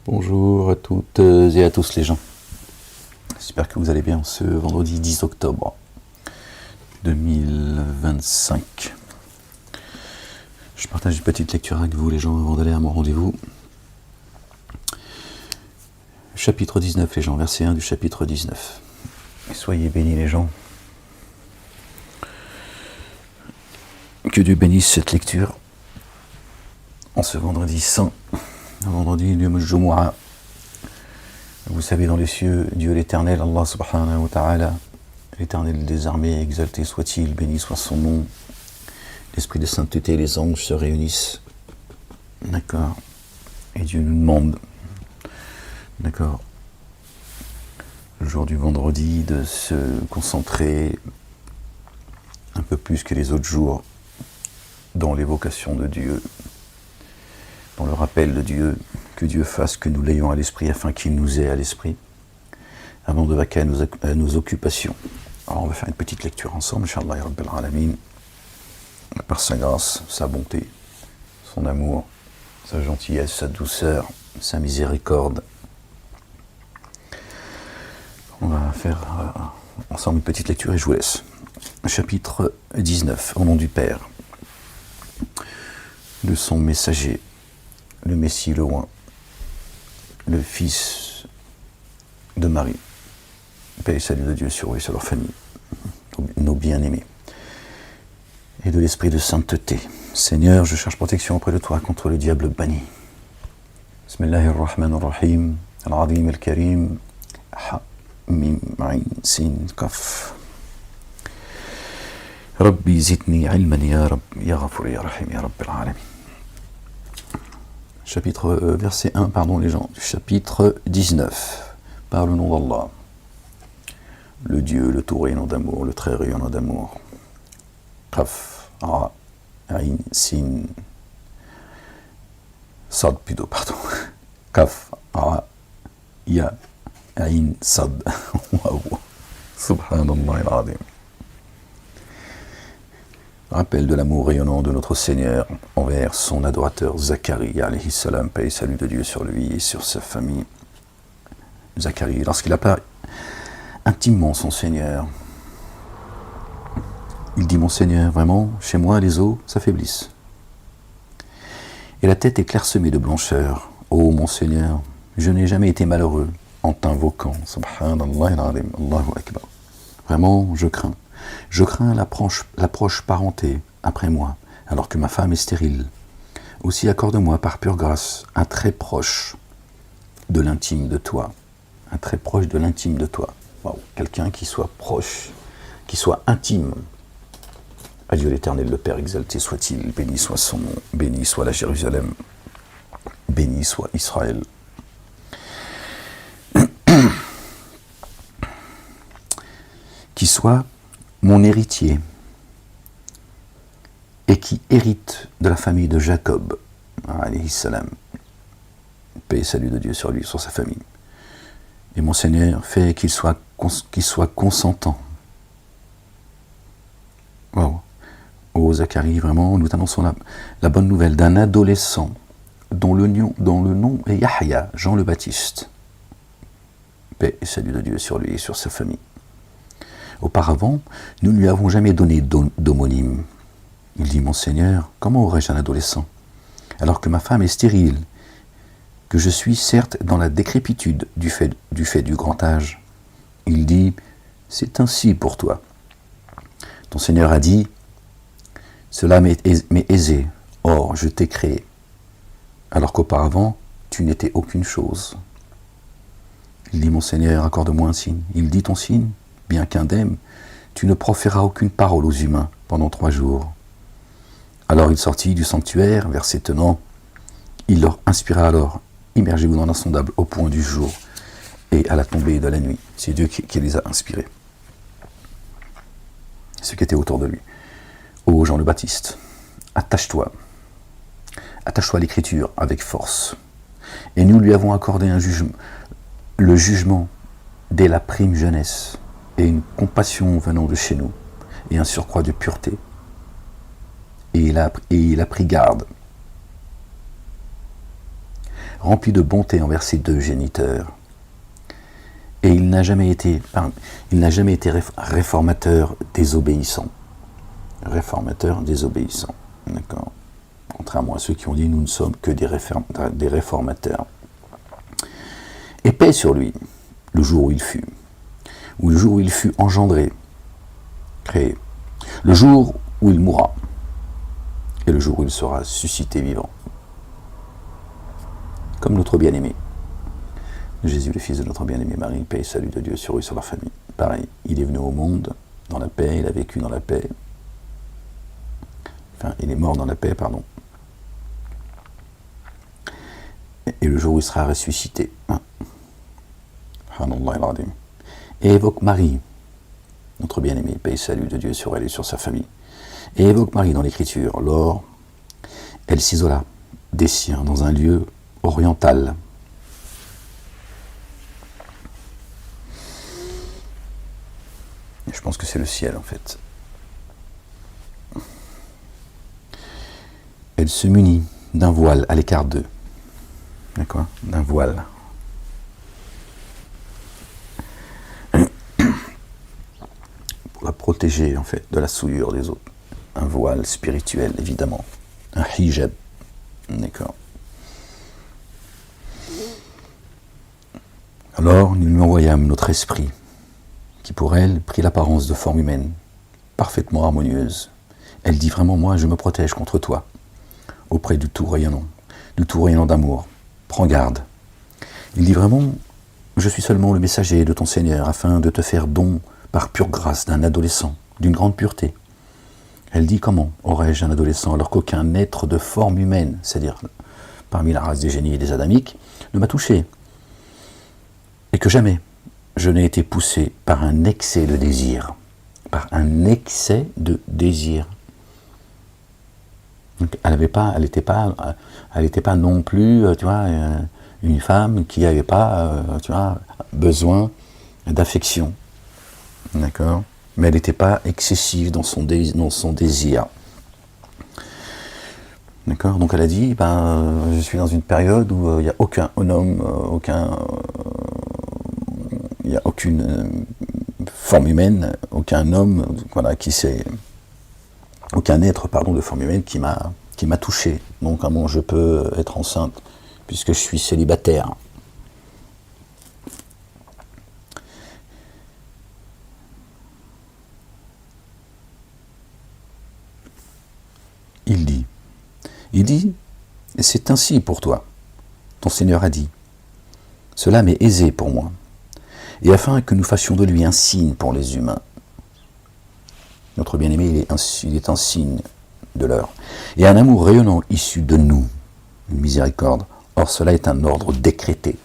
Bonjour à toutes et à tous les gens. J'espère que vous allez bien ce vendredi 10 octobre 2025. Je partage une petite lecture avec vous les gens avant d'aller à mon rendez-vous. Chapitre 19 les gens, verset 1 du chapitre 19. Et soyez bénis les gens. Que Dieu bénisse cette lecture en ce vendredi saint. Un vendredi du Jumu'ah. Vous savez, dans les cieux, Dieu l'éternel, Allah subhanahu wa ta'ala, l'éternel des armées, exalté soit-il, béni soit son nom. L'esprit de sainteté et les anges se réunissent. D'accord. Et Dieu nous demande, d'accord, le jour du vendredi, de se concentrer un peu plus que les autres jours dans l'évocation de Dieu, dans le rappel de Dieu, que Dieu fasse que nous l'ayons à l'esprit afin qu'il nous ait à l'esprit, avant de vaquer à nos occupations. Alors on va faire une petite lecture ensemble, Inch'Allah ya Rabbil Alamin, par sa grâce, sa bonté, son amour, sa gentillesse, sa douceur, sa miséricorde. On va faire ensemble une petite lecture et je vous laisse. Chapitre 19, au nom du Père, de son messager, le Messie le Oint, le Fils de Marie, paix et salut de Dieu sur eux et sur leur famille, nos bien-aimés, et de l'esprit de sainteté. Seigneur, je cherche protection auprès de toi contre le diable banni. Bismillahirrahmanirrahim, al-Azim al-Karim, ha-mim ma'in sin kaf. Rabbi zidni ilman ya Rabb, ya Ghafur ya Rahim ya Rabbil Alamin. Chapitre, verset 1, pardon les gens, du chapitre 19, par le nom d'Allah, le Dieu, le tout rayonnant d'amour, le très rayonnant d'amour. Qaf, Ra, Ain, Sin, Sad plutôt, pardon. Qaf, Ra, Ya, Ain, Sad. Waouh, subhanallah al-azim. Rappel de l'amour rayonnant de notre Seigneur envers son adorateur Zacharie, alayhi salam, paix et salut de Dieu sur lui et sur sa famille. Zacharie, lorsqu'il apparaît intimement son Seigneur, il dit: mon Seigneur, vraiment, chez moi les os s'affaiblissent. Et la tête est clairsemée de blancheur. Oh mon Seigneur, je n'ai jamais été malheureux en t'invoquant. Subhanallah al-azim, Allahu akbar. Vraiment, je crains. Je crains l'approche parenté après moi, alors que ma femme est stérile. Aussi accorde-moi par pure grâce un très proche de l'intime de toi. Un très proche de l'intime de toi. Wow. Quelqu'un qui soit proche, qui soit intime. À Dieu l'éternel, le Père exalté soit-il, béni soit son nom, béni soit la Jérusalem, béni soit Israël. Qui soit mon héritier, et qui hérite de la famille de Jacob, alayhi salam, paix et salut de Dieu sur lui, sur sa famille. Et mon Seigneur fait qu'il soit consentant. Wow. Oh Zacharie, vraiment, nous t'annonçons la bonne nouvelle d'un adolescent dont le nom est Yahya, Jean le Baptiste. Paix et salut de Dieu sur lui et sur sa famille. Auparavant, nous ne lui avons jamais donné d'homonyme. Il dit: mon Seigneur, comment aurais-je un adolescent, alors que ma femme est stérile, que je suis certes dans la décrépitude du fait du grand âge. Il dit: c'est ainsi pour toi. Ton Seigneur a dit: cela m'est aisé, or je t'ai créé, alors qu'auparavant, tu n'étais aucune chose. Il dit: mon Seigneur, accorde-moi un signe. Il dit: ton signe, bien qu'indemne, tu ne proféreras aucune parole aux humains pendant 3 jours. Alors il sortit du sanctuaire, vers ses tenants. Il leur inspira alors: immergez-vous dans l'insondable au point du jour et à la tombée de la nuit. C'est Dieu qui les a inspirés. Ce qui était autour de lui. Ô Jean le Baptiste, attache-toi à l'écriture avec force. Et nous lui avons accordé le jugement dès la prime jeunesse, et une compassion venant de chez nous, et un surcroît de pureté. Et il a pris garde rempli de bonté envers ses deux géniteurs. Et il n'a jamais été réformateur désobéissant. Réformateur désobéissant. D'accord. Contrairement à ceux qui ont dit nous ne sommes que des réformateurs. Et paix sur lui, le jour où il fut, ou le jour où il fut engendré, créé, le jour où il mourra, et le jour où il sera suscité vivant. Comme notre bien-aimé. Jésus, le Fils de notre bien-aimé Marie, paix et salut de Dieu sur eux et sur leur famille. Pareil, il est venu au monde dans la paix, il a vécu dans la paix. Enfin, il est mort dans la paix, pardon. Et le jour où il sera ressuscité. Et évoque Marie, notre bien-aimé, paix et salut de Dieu sur elle et sur sa famille. Et évoque Marie dans l'Écriture, lors elle s'isola des siens dans un lieu oriental. Je pense que c'est le ciel en fait. Elle se munit d'un voile à l'écart d'eux. D'accord ? D'un voile. Pour la protéger en fait de la souillure des autres. Un voile spirituel évidemment. Un hijab. D'accord. Alors nous lui envoyâmes notre esprit, qui pour elle prit l'apparence de forme humaine, parfaitement harmonieuse. Elle dit vraiment, moi je me protège contre toi, auprès du tout rayonnant d'amour. Prends garde. Il dit vraiment, je suis seulement le messager de ton Seigneur, afin de te faire don par pure grâce d'un adolescent, d'une grande pureté. Elle dit, comment aurais-je un adolescent alors qu'aucun être de forme humaine, c'est-à-dire parmi la race des génies et des adamiques, ne m'a touché, et que jamais je n'ai été poussé par un excès de désir. Par un excès de désir. Donc, elle n'était pas non plus, tu vois, une femme qui n'avait pas, tu vois, besoin d'affection. D'accord ? Mais elle n'était pas excessive dans son désir. D'accord ? Donc elle a dit, je suis dans une période où il n'y a aucun homme, il n'y a aucune forme humaine, aucun homme, voilà, aucun être, pardon, de forme humaine qui m'a touché. Donc comment je peux être enceinte puisque je suis célibataire. Il dit, c'est ainsi pour toi. Ton Seigneur a dit, cela m'est aisé pour moi, et afin que nous fassions de lui un signe pour les humains. Notre bien-aimé, il est un signe de leur, et un amour rayonnant issu de nous, une miséricorde. Or cela est un ordre décrété.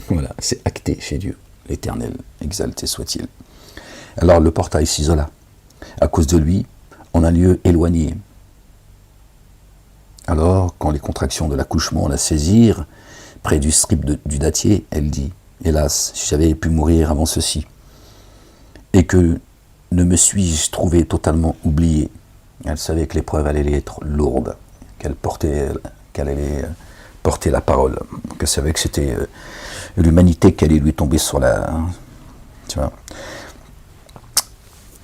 Voilà, c'est acté chez Dieu, l'Éternel, exalté soit-il. Alors le portail s'isola, à cause de lui, en un lieu éloigné. Alors, quand les contractions de l'accouchement la saisirent, près du strip du dattier, elle dit, hélas, si j'avais pu mourir avant ceci, et que ne me suis-je trouvé totalement oublié. Elle savait que l'épreuve allait être lourde, qu'elle allait porter la parole. Donc elle savait que c'était l'humanité qui allait lui tomber sur la... Tu vois.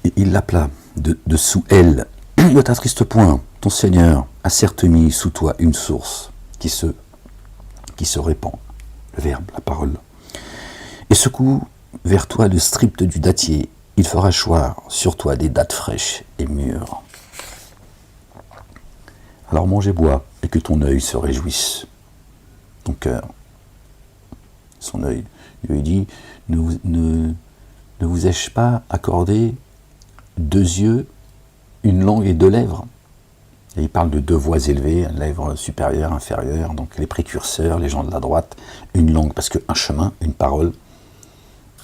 Et il l'appela de sous elle. Ne t'attriste point, ton Seigneur a certes mis sous toi une source qui se répand, le verbe, la parole. Et secoue vers toi le strip du dattier, il fera choir sur toi des dattes fraîches et mûres. Alors mange et bois, et que ton œil se réjouisse, ton cœur. Son œil, il lui dit, ne vous ai-je pas accordé 2 yeux, une langue et 2 lèvres? Et il parle de 2 voix élevées, lèvres supérieures, inférieures, donc les précurseurs, les gens de la droite, une langue, parce qu'un chemin, une parole,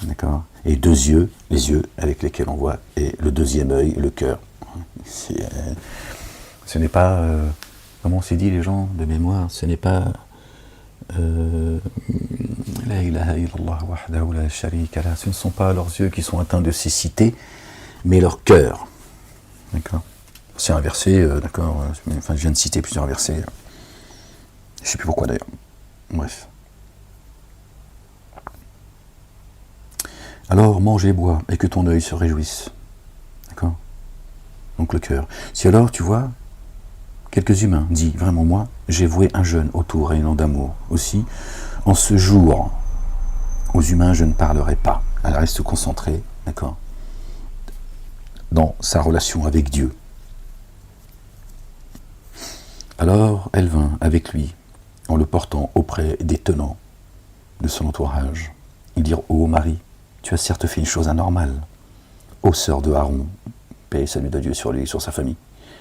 d'accord, et 2 yeux, les yeux avec lesquels on voit, et le 2e œil, le cœur. Ce n'est pas, comment on s'est dit les gens de mémoire, ce n'est pas la ilaha illallah wahdahu la sharika lah, ce ne sont pas leurs yeux qui sont atteints de cécité, mais leur cœur. D'accord. C'est un verset, d'accord, enfin je viens de citer plusieurs versets, je ne sais plus pourquoi d'ailleurs. Bref. Alors mange et bois, et que ton œil se réjouisse. D'accord? Donc le cœur. Si alors, tu vois, quelques humains disent, vraiment moi, j'ai voué un jeûne autour rayonnant d'amour. Aussi, en ce jour, aux humains, je ne parlerai pas. Elle reste concentrée, d'accord, dans sa relation avec Dieu. Alors, elle vint avec lui, en le portant auprès des tenants de son entourage. Ils dirent, ô Marie, tu as certes fait une chose anormale. Ô sœur de Aaron, paix et salut de Dieu sur lui et sur sa famille.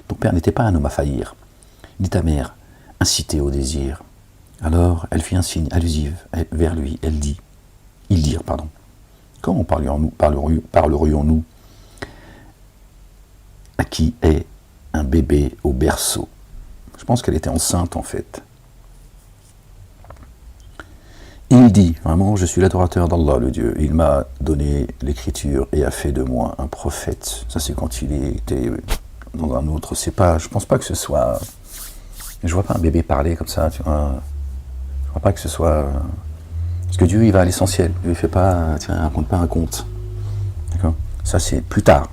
Ton père n'était pas un homme à faillir, ni ta mère, incitée au désir. Alors, elle fit un signe allusif vers lui. Ils dirent, comment parlerions-nous à qui est un bébé au berceau? Je pense qu'elle était enceinte en fait. Il dit, vraiment, je suis l'adorateur d'Allah, le Dieu. Il m'a donné l'écriture et a fait de moi un prophète. Ça, c'est quand il était dans un autre. C'est pas, je pense pas que ce soit. Je vois pas un bébé parler comme ça. Tu vois. Je vois pas que ce soit. Parce que Dieu, il va à l'essentiel. Dieu, il fait pas. Tiens, raconte pas un conte. D'accord? Ça, c'est plus tard.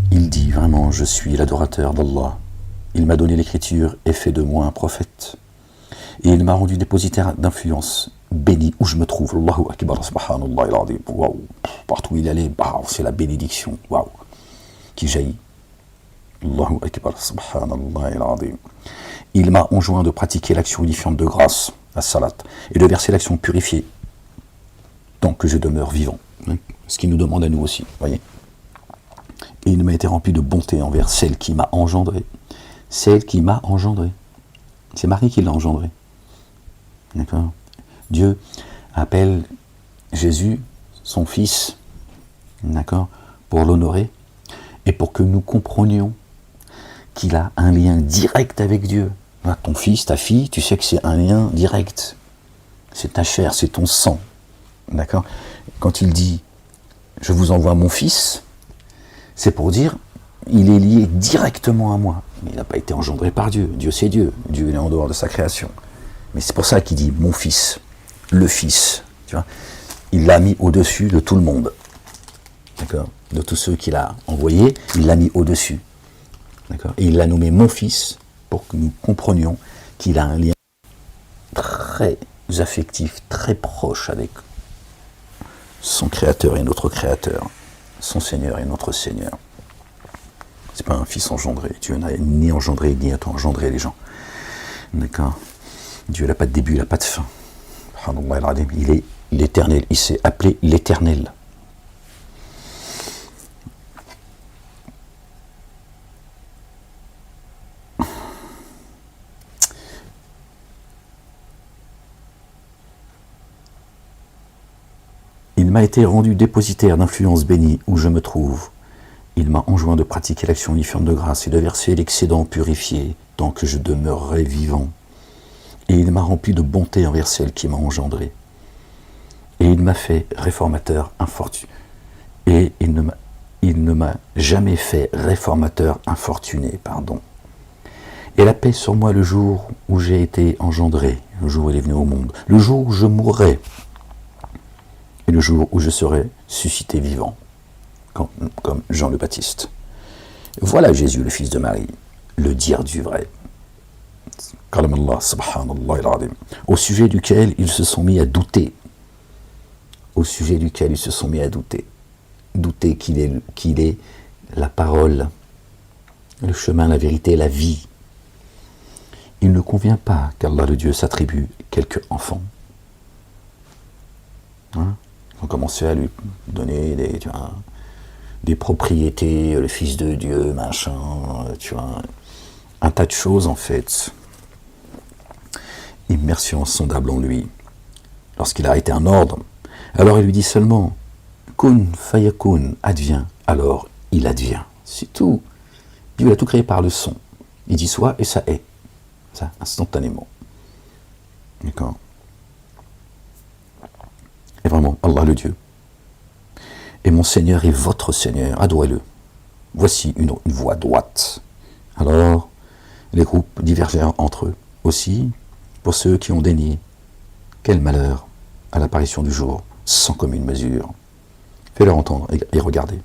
Il dit, vraiment, je suis l'adorateur d'Allah. Il m'a donné l'écriture et fait de moi un prophète. Et il m'a rendu dépositaire d'influence, béni où je me trouve. Allahu Akbar, subhanallah al-azim. Waouh. Partout où il allait, c'est la bénédiction, waouh, qui jaillit. Allahu Akbar, subhanallah al-azim. Il m'a enjoint de pratiquer l'action unifiante de grâce, la salat, et de verser l'action purifiée, tant que je demeure vivant. Ce qu'il nous demande à nous aussi, voyez. Et il m'a été rempli de bonté envers celle qui m'a engendré. Celle qui m'a engendré. C'est Marie qui l'a engendré. D'accord? Dieu appelle Jésus son fils, d'accord, pour l'honorer et pour que nous comprenions qu'il a un lien direct avec Dieu. Ton fils, ta fille, tu sais que c'est un lien direct. C'est ta chair, c'est ton sang. D'accord? Quand il dit « je vous envoie mon fils », c'est pour dire il est lié directement à moi. Mais il n'a pas été engendré par Dieu. Dieu, c'est Dieu. Dieu, il est en dehors de sa création. Mais c'est pour ça qu'il dit mon fils, le fils. Tu vois, il l'a mis au-dessus de tout le monde. D'accord? De tous ceux qu'il a envoyés, il l'a mis au-dessus. D'accord? Et il l'a nommé mon fils pour que nous comprenions qu'il a un lien très affectif, très proche avec son créateur et notre créateur, son Seigneur et notre Seigneur. C'est pas un fils engendré. Dieu n'a ni engendré, ni a engendré les gens. D'accord? Dieu n'a pas de début, il n'a pas de fin. Il est l'éternel. Il s'est appelé l'éternel. Il m'a été rendu dépositaire d'influence bénie où je me trouve. Il m'a enjoint de pratiquer l'action uniforme de grâce et de verser l'excédent purifié tant que je demeurerai vivant. Et il m'a rempli de bonté envers celle qui m'a engendré. Et il m'a fait réformateur infortuné. Et il ne m'a jamais fait réformateur infortuné, Et la paix sur moi le jour où j'ai été engendré, le jour où il est venu au monde, le jour où je mourrai, et le jour où je serai suscité vivant, comme Jean le Baptiste. Voilà Jésus, le fils de Marie, le dire du vrai. Au sujet duquel ils se sont mis à douter. Au sujet duquel ils se sont mis à douter. Douter qu'il est la parole, le chemin, la vérité, la vie. Il ne convient pas qu'Allah le Dieu s'attribue quelques enfants. Ils ont commencé à lui donner des propriétés, le fils de Dieu, machin, un tas de choses en fait. Immersion sondable en lui. Lorsqu'il a arrêté un ordre, alors il lui dit seulement kun fayakun, advient, alors il advient. C'est tout. Dieu a tout créé par le son. Il dit soit et ça est. Ça, instantanément. D'accord? Et vraiment, Allah le Dieu. Et mon Seigneur est votre Seigneur, adorez-le. Voici une voie droite. Alors, les groupes divergèrent entre eux. Aussi, pour ceux qui ont dénié. Quel malheur à l'apparition du jour, sans commune mesure. Fais-leur entendre et regarder.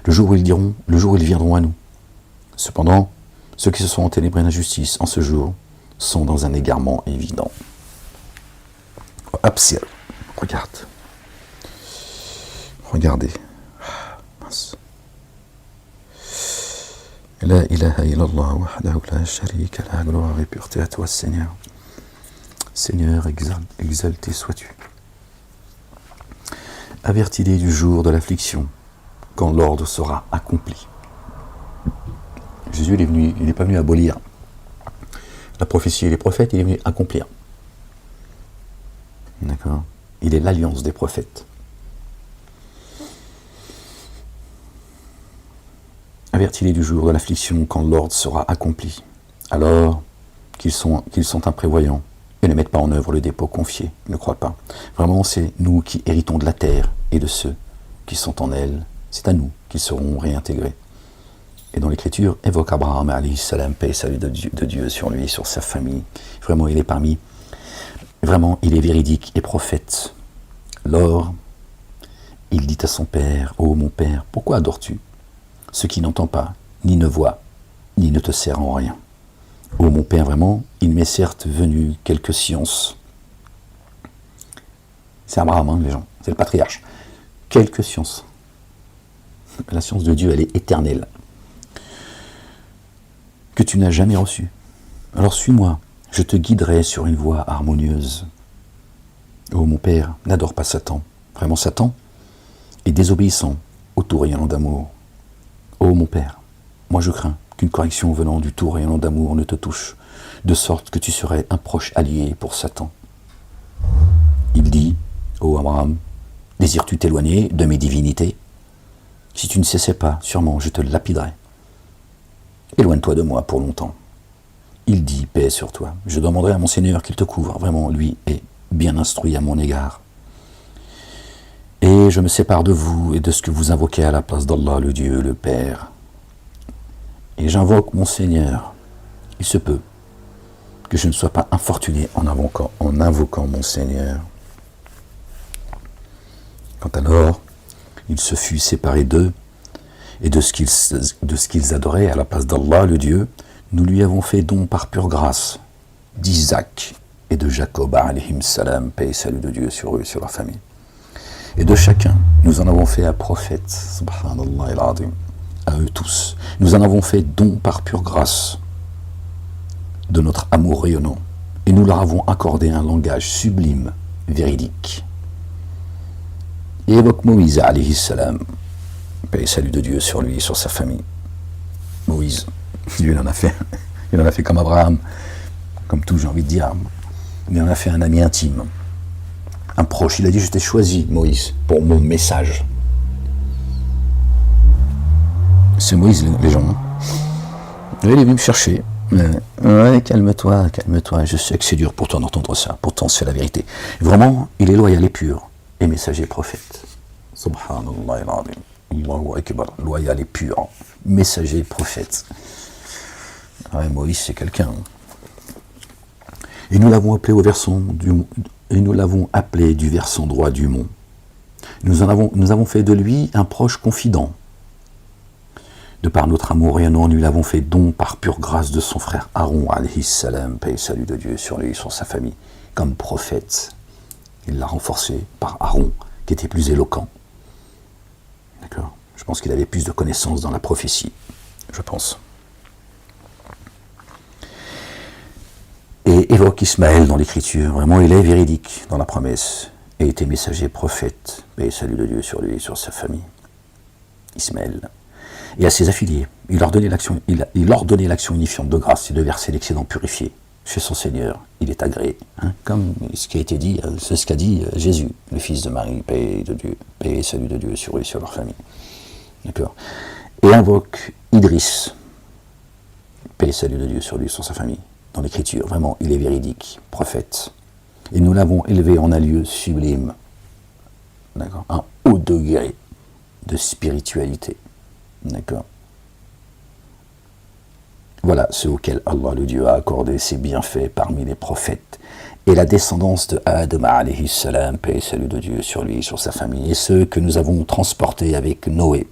Le jour où ils diront, le jour où ils viendront à nous. Cependant, ceux qui se sont enténébrés d'injustice en ce jour sont dans un égarement évident. Absir, regarde. Regardez. Mince. La ilaha illallah wahdahu la sharika la gloire et pureté à toi, Seigneur. Seigneur, exalté sois-tu. Avertis-les du jour de l'affliction, quand l'ordre sera accompli. Jésus, il n'est pas venu abolir la prophétie et les prophètes, il est venu accomplir. D'accord ? Il est l'alliance des prophètes. Avertis-les du jour de l'affliction quand l'ordre sera accompli, alors qu'ils sont imprévoyants et ne mettent pas en œuvre le dépôt confié, ne croient pas. Vraiment, c'est nous qui héritons de la terre et de ceux qui sont en elle. C'est à nous qu'ils seront réintégrés. Et dans l'Écriture, évoque Abraham, alayhi salam, paix et salut de Dieu sur lui, sur sa famille. Vraiment, il est parmi. Vraiment, il est véridique et prophète. Lors, il dit à son père, ô mon père, pourquoi adores-tu ce qui n'entend pas, ni ne voit, ni ne te sert en rien. Ô mon père, vraiment, il m'est certes venu quelques sciences. C'est Abraham, hein, les gens, c'est le patriarche. Quelques sciences. La science de Dieu, elle est éternelle. Que tu n'as jamais reçue. Alors suis-moi, je te guiderai sur une voie harmonieuse. Ô mon père, n'adore pas Satan. Vraiment, Satan est désobéissant au tout rayonnant d'amour. Ô mon père, moi je crains qu'une correction venant du tout rayonnant d'amour ne te touche, de sorte que tu serais un proche allié pour Satan. Il dit, ô Abraham, désires-tu t'éloigner de mes divinités? Si tu ne cessais pas, sûrement je te lapiderais. Éloigne-toi de moi pour longtemps. Il dit, paix sur toi, je demanderai à mon Seigneur qu'il te couvre, vraiment lui est bien instruit à mon égard. Et je me sépare de vous et de ce que vous invoquez à la place d'Allah, le Dieu, le Père. Et j'invoque mon Seigneur. Il se peut que je ne sois pas infortuné en invoquant mon Seigneur. Quand alors, il se fut séparé d'eux et de ce qu'ils adoraient à la place d'Allah, le Dieu, nous lui avons fait don par pure grâce d'Isaac et de Jacob, alayhim salam, paix et salut de Dieu sur eux et sur leur famille. Et de chacun, nous en avons fait un prophète, subhanallah al-azim, à eux tous. Nous en avons fait don par pure grâce de notre amour rayonnant. Et nous leur avons accordé un langage sublime, véridique. Et évoque Moïse, alayhi salam, paix et salut de Dieu sur lui et sur sa famille. Moïse, Dieu il en a fait comme Abraham, comme tout, j'ai envie de dire, mais il en a fait un ami intime. Un proche, il a dit, je t'ai choisi, Moïse, pour mon message. C'est Moïse, les gens. Il est venu me chercher. Ouais, calme-toi, je sais que c'est dur pour toi d'entendre ça, pourtant c'est la vérité. Vraiment, il est loyal et pur, et messager prophète. Subhanallah al-azim. Allahu akbar, loyal et pur, messager prophète. Ouais, Moïse, c'est quelqu'un. Et nous l'avons appelé du versant droit du mont. Nous avons fait de lui un proche confident. De par notre amour rayonnant, nous l'avons fait don par pure grâce de son frère Aaron, alayhi salam, paix et salut de Dieu sur lui et sur sa famille, comme prophète. Il l'a renforcé par Aaron, qui était plus éloquent. D'accord ? Je pense qu'il avait plus de connaissances dans la prophétie, je pense. Et évoque Ismaël dans l'Écriture. Vraiment, il est véridique dans la promesse. Et était messager prophète. Et salut de Dieu sur lui et sur sa famille. Ismaël. Et à ses affiliés, il ordonnait l'action unifiante de grâce et de verser l'excédent purifié chez son Seigneur. Il est agréé. Hein, comme ce qui a été dit, c'est ce qu'a dit Jésus, le fils de Marie, paix de Dieu, paix et salut de Dieu sur eux et sur leur famille. D'accord. Et invoque Idriss, paix et salut de Dieu sur lui et sur sa famille. Dans l'Écriture, vraiment, il est véridique, prophète. Et nous l'avons élevé en un lieu sublime, d'accord, un haut degré de spiritualité, d'accord. Voilà ce auquel Allah, le Dieu, a accordé ses bienfaits parmi les prophètes. et la descendance de Adam alayhi salam, paix et salut de Dieu sur lui, sur sa famille, et ceux que nous avons transportés avec Noé,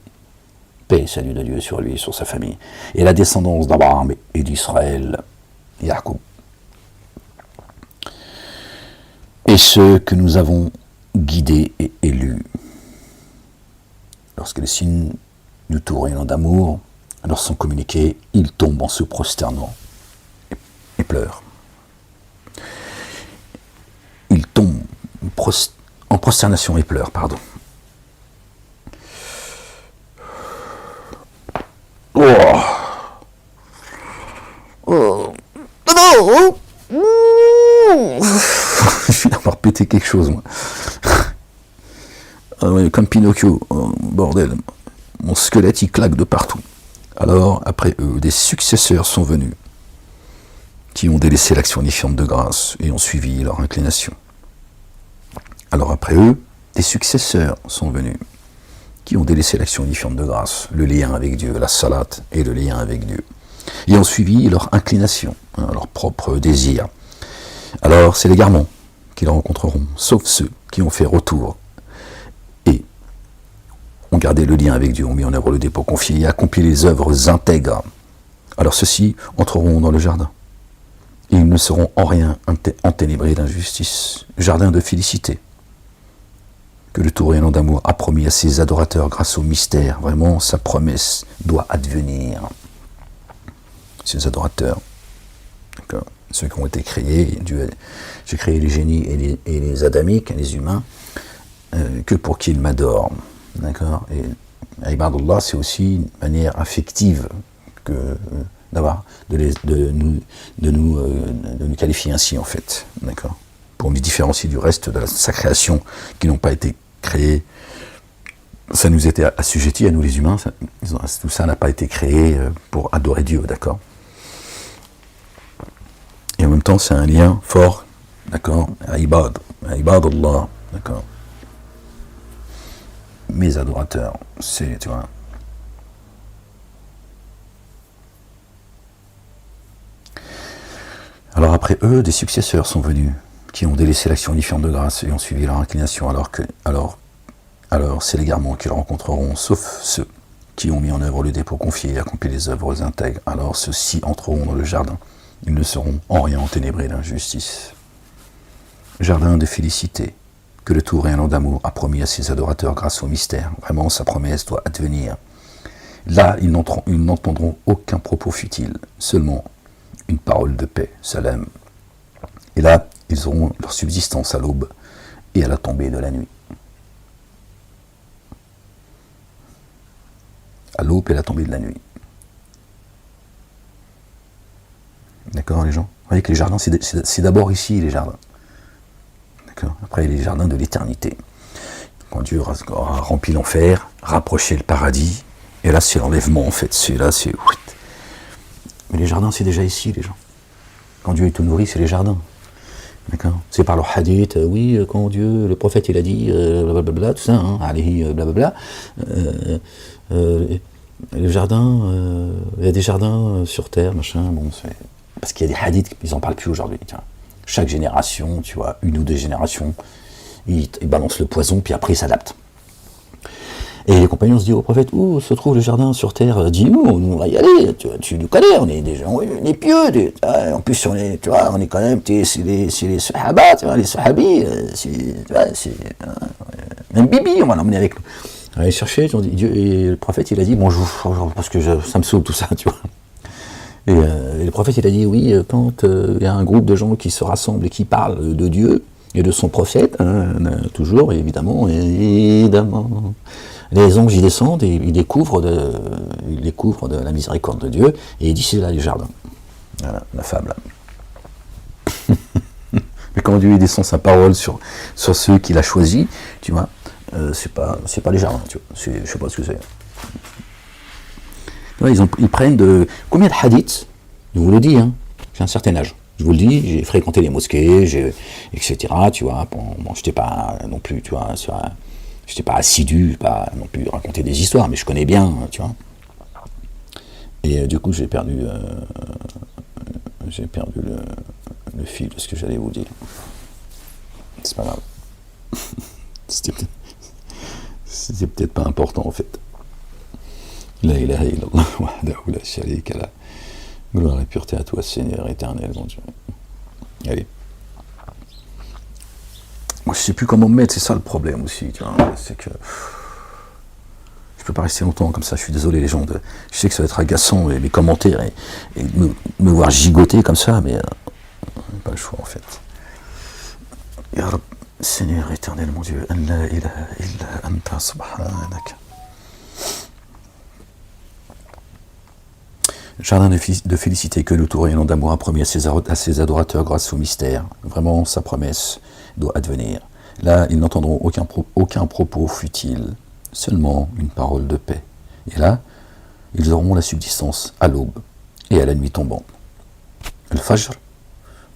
paix et salut de Dieu sur lui, sur sa famille, et la descendance d'Abraham et d'Israël, Yacoub, et ceux que nous avons guidés et élus. Lorsque les signes du tout rayonnant d'amour leur sont communiqués, ils tombent en se prosternant et pleurent. Ils tombent en prosternation et pleurent, pardon. Oh. Oh. Oh. Je vais avoir pété quelque chose, moi. Ah ouais, comme Pinocchio, oh, bordel. Mon squelette, il claque de partout. Alors, après eux, des successeurs sont venus, qui ont délaissé l'action unifiante de grâce et ont suivi leur inclination. Alors après eux, des successeurs sont venus, qui ont délaissé l'action unifiante de grâce, le lien avec Dieu, la salat et le lien avec Dieu, et ont suivi leur inclination, leur propre désir. Alors c'est l'égarement qu'ils rencontreront, sauf ceux qui ont fait retour et ont gardé le lien avec Dieu, ont mis en œuvre le dépôt confié et accompli les œuvres intègres. Alors ceux-ci entreront dans le jardin. Et ils ne seront en rien enténébrés d'injustice, jardin de félicité, que le tout rayonnant d'amour a promis à ses adorateurs grâce au mystère. Vraiment, sa promesse doit advenir. Ses adorateurs, d'accord, ceux qui ont été créés, j'ai créé les génies et les adamiques, les humains, que pour qu'ils m'adorent. D'accord. Et Ibadullah, c'est aussi une manière affective de nous qualifier ainsi, en fait. D'accord. Pour nous différencier du reste de sa création, qui n'ont pas été créés. Ça nous était assujetti à nous les humains, tout ça n'a pas été créé pour adorer Dieu, d'accord. Et en même temps, c'est un lien fort, d'accord, Ibadullah, d'accord. Mes adorateurs, c'est, tu vois. Alors après eux, des successeurs sont venus, qui ont délaissé l'action unifiante de grâce et ont suivi leur inclination, alors c'est l'égarement qu'ils rencontreront, sauf ceux qui ont mis en œuvre le dépôt confié et accompli les œuvres intègres. Alors ceux-ci entreront dans le jardin. Ils ne seront en rien enténébrés d'injustice. Jardin de félicité, que le tout rayonnant d'amour a promis à ses adorateurs grâce au mystère. Vraiment, sa promesse doit advenir. Là, ils n'entendront aucun propos futile, seulement une parole de paix, salam. Et là, ils auront leur subsistance à l'aube et à la tombée de la nuit. À l'aube et à la tombée de la nuit. D'accord, les gens? Vous voyez que les jardins, c'est d'abord ici, les jardins. D'accord. Après, les jardins de l'éternité. Quand Dieu aura rempli l'enfer, rapproché le paradis, et là, c'est l'enlèvement, en fait. C'est. Mais les jardins, c'est déjà ici, les gens. Quand Dieu te nourrit, c'est les jardins. D'accord. C'est par le hadith, oui, quand Dieu, le prophète, il a dit, blablabla, tout ça, hein, alayhi, blablabla. Les jardins, il y a des jardins sur terre, machin, bon, c'est. Parce qu'il y a des hadiths, ils n'en parlent plus aujourd'hui. Chaque génération, tu vois, une ou deux générations, ils balancent le poison, puis après ils s'adaptent. Et les compagnons se disent au prophète, où se trouve le jardin sur terre? Dis-nous, on va y aller, tu nous connais, on est des gens, on est pieux, en plus on est, tu vois, on est quand même, c'est les sahaba, tu vois, les sahabis, même Bibi, on va l'emmener avec nous. On va aller chercher, et le prophète il a dit, bonjour, parce que ça me saoule tout ça, tu vois. Et le prophète il a dit, oui, quand il y a un groupe de gens qui se rassemblent et qui parlent de Dieu et de son prophète, toujours, évidemment, les anges y descendent et ils découvrent de la miséricorde de Dieu, et il dit, c'est là les jardins. Voilà, la fable. Mais quand Dieu descend sa parole sur ceux qu'il a choisis, tu vois, c'est pas les jardins, tu vois, je sais pas ce que c'est. Ils prennent de... Combien de hadiths? Je vous le dis, hein, j'ai un certain âge. Je vous le dis, j'ai fréquenté les mosquées, etc. Tu vois, bon, j'étais pas non plus, tu vois, j'étais pas assidu, pas non plus raconter des histoires, mais je connais bien, tu vois. Et du coup, j'ai perdu le fil de ce que j'allais vous dire. C'est pas grave. C'était peut-être pas important en fait. La ilaha illallah wahdahu la sharika lah. Gloire et pureté à toi, Seigneur éternel, mon Dieu. Allez. Moi, je sais plus comment me mettre, c'est ça le problème aussi, tu vois. C'est que je peux pas rester longtemps comme ça. Je suis désolé, les gens. Je sais que ça va être agaçant, mes commentaires et me voir gigoter comme ça, mais pas le choix en fait. Ya Rab, Seigneur éternel, mon Dieu. An la ilaha illa anta subhanaka. Jardin de félicité que le tout rayonnant d'amour a promis à ses adorateurs grâce au mystère. Vraiment, sa promesse doit advenir. Là, ils n'entendront aucun propos futile, seulement une parole de paix. Et là, ils auront la subsistance à l'aube et à la nuit tombante. Al-Fajr,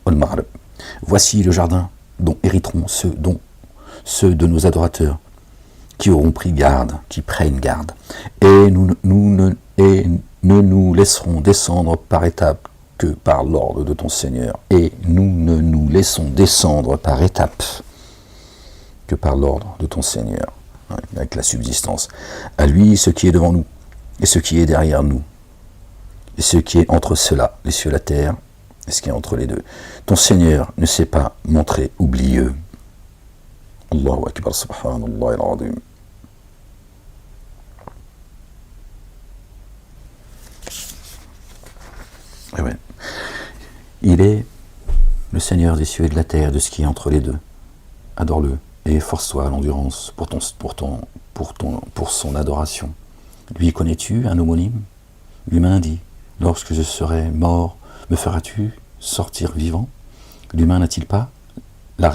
Al-Maghrib. Voici le jardin dont hériteront ceux de nos adorateurs qui auront pris garde, qui prennent garde. Et ne nous laisserons descendre par étapes que par l'ordre de ton Seigneur. Et nous ne nous laissons descendre par étapes que par l'ordre de ton Seigneur, avec la subsistance. À lui, ce qui est devant nous, et ce qui est derrière nous, et ce qui est entre cela, les cieux et la terre, et ce qui est entre les deux. Ton Seigneur ne s'est pas montré oublieux. Allahu Akbar, subhanallah al-azim. Ouais. Il est le Seigneur des cieux et de la terre, de ce qui est entre les deux. Adore-le et efforce-toi à l'endurance pour son adoration. Lui connais-tu, un homonyme? L'humain dit, lorsque je serai mort, me feras-tu sortir vivant? L'humain n'a-t-il pas la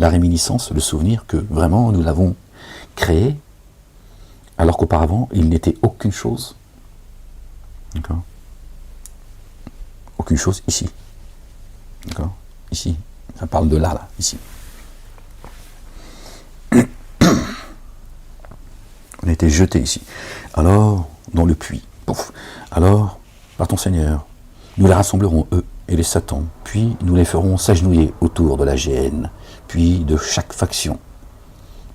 réminiscence, le souvenir que vraiment nous l'avons créé, alors qu'auparavant il n'était aucune chose? D'accord? Aucune chose ici. D'accord? Ici. Ça parle de là, ici. On a été jetés ici. Alors, dans le puits. Pouf. Alors, par ton Seigneur, nous les rassemblerons, eux et les Satans, puis nous les ferons s'agenouiller autour de la géhenne, puis de chaque faction.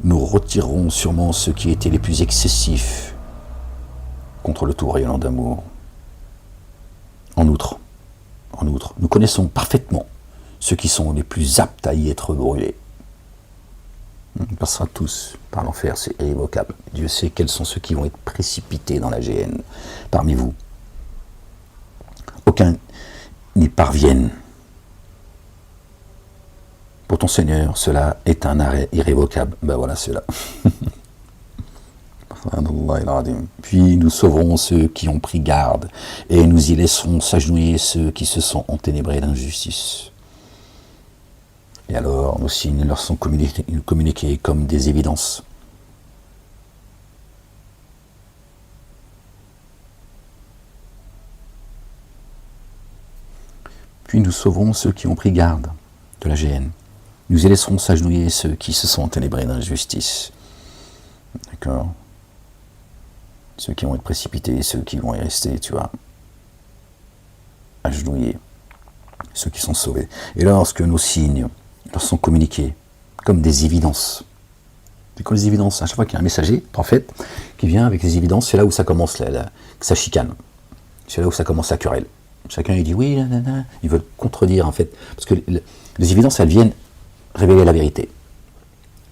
Nous retirerons sûrement ceux qui étaient les plus excessifs contre le tout rayonnant d'amour. En outre, nous connaissons parfaitement ceux qui sont les plus aptes à y être brûlés. On passera tous par l'enfer, c'est irrévocable. Dieu sait quels sont ceux qui vont être précipités dans la géhenne parmi vous. Aucun n'y parviennent. Pour ton Seigneur, cela est un arrêt irrévocable. Ben voilà, c'est là. Puis nous sauverons ceux qui ont pris garde, et nous y laisserons s'agenouiller ceux qui se sont enténébrés d'injustice. Et alors nos signes leur sont communiqués comme des évidences. Puis nous sauverons ceux qui ont pris garde de la géhenne. Nous y laisserons s'agenouiller ceux qui se sont enténébrés d'injustice. D'accord? Ceux qui vont être précipités, ceux qui vont y rester, tu vois, agenouillés, ceux qui sont sauvés. Et lorsque nos signes leur sont communiqués comme des évidences, c'est quoi les évidences? À chaque fois qu'il y a un messager, prophète, qui vient avec les évidences, c'est là où ça commence, ça chicane. C'est là où ça commence la querelle. Chacun il dit oui, nanana. Ils veulent contredire en fait, parce que les évidences elles viennent révéler la vérité.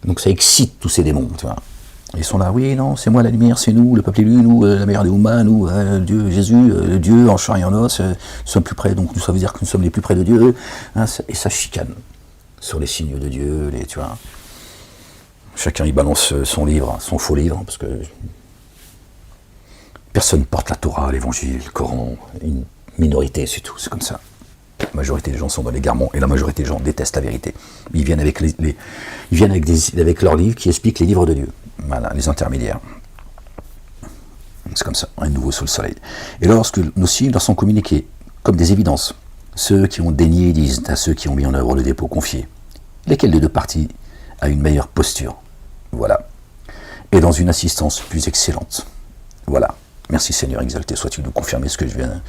Donc ça excite tous ces démons, tu vois. Ils sont là, oui, non, c'est moi la lumière, c'est nous, le peuple élu, nous, la meilleure des Oummas, nous, Dieu, Jésus, Dieu en chair et en os, nous sommes plus près, donc ça veut dire que nous sommes les plus près de Dieu, hein, et ça chicane sur les signes de Dieu, tu vois. Chacun il balance son livre, son faux livre, parce que personne porte la Torah, l'évangile, le Coran, une minorité, c'est tout, c'est comme ça. La majorité des gens sont dans l'égarement et la majorité des gens détestent la vérité. Ils viennent avec avec leurs livres qui expliquent les livres de Dieu. Voilà, les intermédiaires. C'est comme ça, un nouveau sous le soleil. Et lorsque nos signes leur sont communiqués comme des évidences, ceux qui ont dénié disent à ceux qui ont mis en œuvre le dépôt confié, lesquels des deux parties a une meilleure posture. Voilà. Et dans une assistance plus excellente. Voilà. Merci Seigneur, exalté sois-tu de confirmer ce que je viens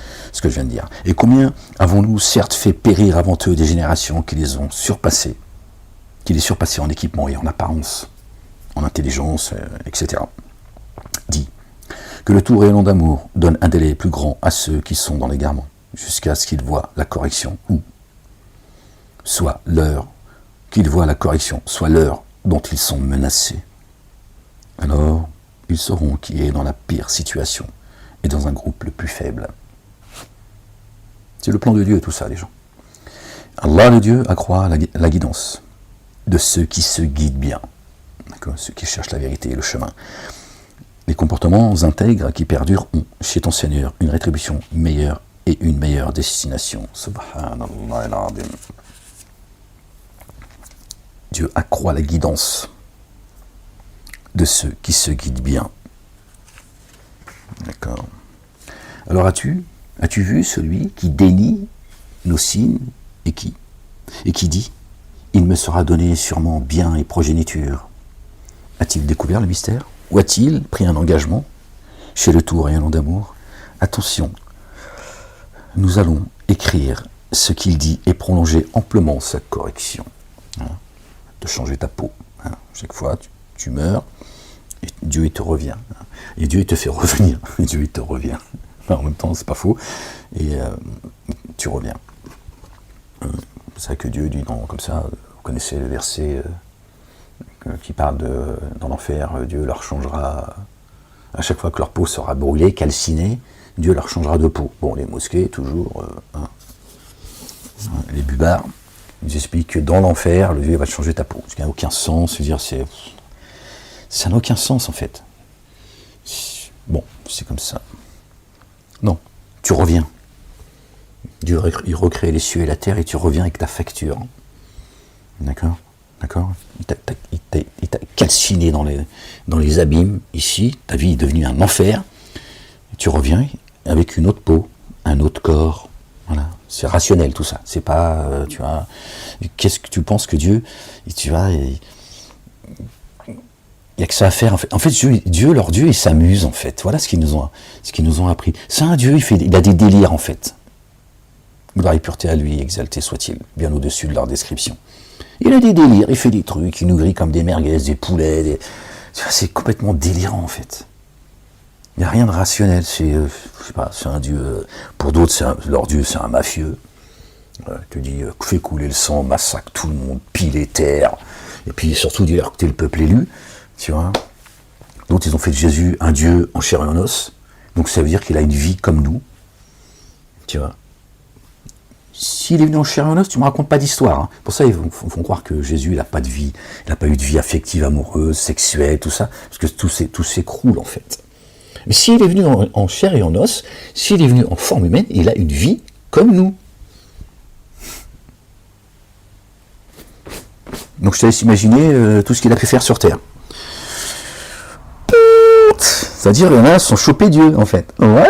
de dire. Et combien avons-nous certes fait périr avant eux des générations qui les ont surpassés, en équipement et en apparence, en intelligence, etc. Dit que le tout rayonnant d'amour donne un délai plus grand à ceux qui sont dans l'égarement, jusqu'à ce qu'ils voient la correction, ou soit l'heure qu'ils voient la correction, soit l'heure dont ils sont menacés. Alors, ils sauront qui est dans la pire situation et dans un groupe le plus faible. C'est le plan de Dieu, tout ça, les gens. Allah, le Dieu, accroît la guidance de ceux qui se guident bien, d'accord, ceux qui cherchent la vérité et le chemin. Les comportements intègres qui perdurent ont, chez ton Seigneur, une rétribution meilleure et une meilleure destination. Subhanallah al-Azim. Dieu accroît la guidance de ceux qui se guident bien. D'accord. Alors as-tu vu celui qui dénie nos signes et qui dit « Il me sera donné sûrement bien et progéniture ». A-t-il découvert le mystère? Ou a-t-il pris un engagement chez le tout rayonnant d'amour? Attention, nous allons écrire ce qu'il dit et prolonger amplement sa correction. De changer ta peau. Chaque fois, tu meurs, et Dieu il te revient. Et Dieu il te fait revenir. Et Dieu il te revient. En même temps, c'est pas faux. Et tu reviens. C'est ça que Dieu dit comme ça. Vous connaissez le verset qui parle dans l'enfer, Dieu leur changera, à chaque fois que leur peau sera brûlée, calcinée, Dieu leur changera de peau. Bon, les mosquées, toujours, les bubards, ils expliquent que dans l'enfer, le Dieu va te changer ta peau. Ce qui n'a aucun sens, ça n'a aucun sens en fait. Bon, c'est comme ça. Non, tu reviens. Dieu il recrée les cieux et la terre et tu reviens avec ta facture. D'accord? Il t'a calciné dans les abîmes, ici, ta vie est devenue un enfer, et tu reviens avec une autre peau, un autre corps, voilà, c'est rationnel tout ça, c'est pas, qu'est-ce que tu penses que Dieu, il n'y a que ça à faire, en fait leur Dieu, il s'amuse en fait, voilà ce qu'ils nous ont appris, c'est un Dieu, il a des délires en fait, gloire et pureté à lui, exalté soit-il, bien au-dessus de leur description. Il a des délires, il fait des trucs, il nous grille comme des merguez, des poulets, c'est complètement délirant en fait. Il n'y a rien de rationnel, c'est un dieu, pour d'autres leur dieu c'est un mafieux. Il te dit, fais couler le sang, massacre tout le monde, pille les terres, et puis surtout dis-leur que t'es le peuple élu, tu vois. D'autres ils ont fait de Jésus un dieu en chair et en os, donc ça veut dire qu'il a une vie comme nous, tu vois. S'il est venu en chair et en os, tu me racontes pas d'histoire. Pour ça, ils vont croire que Jésus, il n'a pas de vie, il n'a pas eu de vie affective, amoureuse, sexuelle, tout ça, parce que tout s'écroule en fait. Mais s'il est venu en chair et en os, s'il est venu en forme humaine, il a une vie comme nous. Donc je te laisse imaginer tout ce qu'il a pu faire sur Terre. C'est-à-dire, il y en a qui sont chopés Dieu, en fait. Ouais,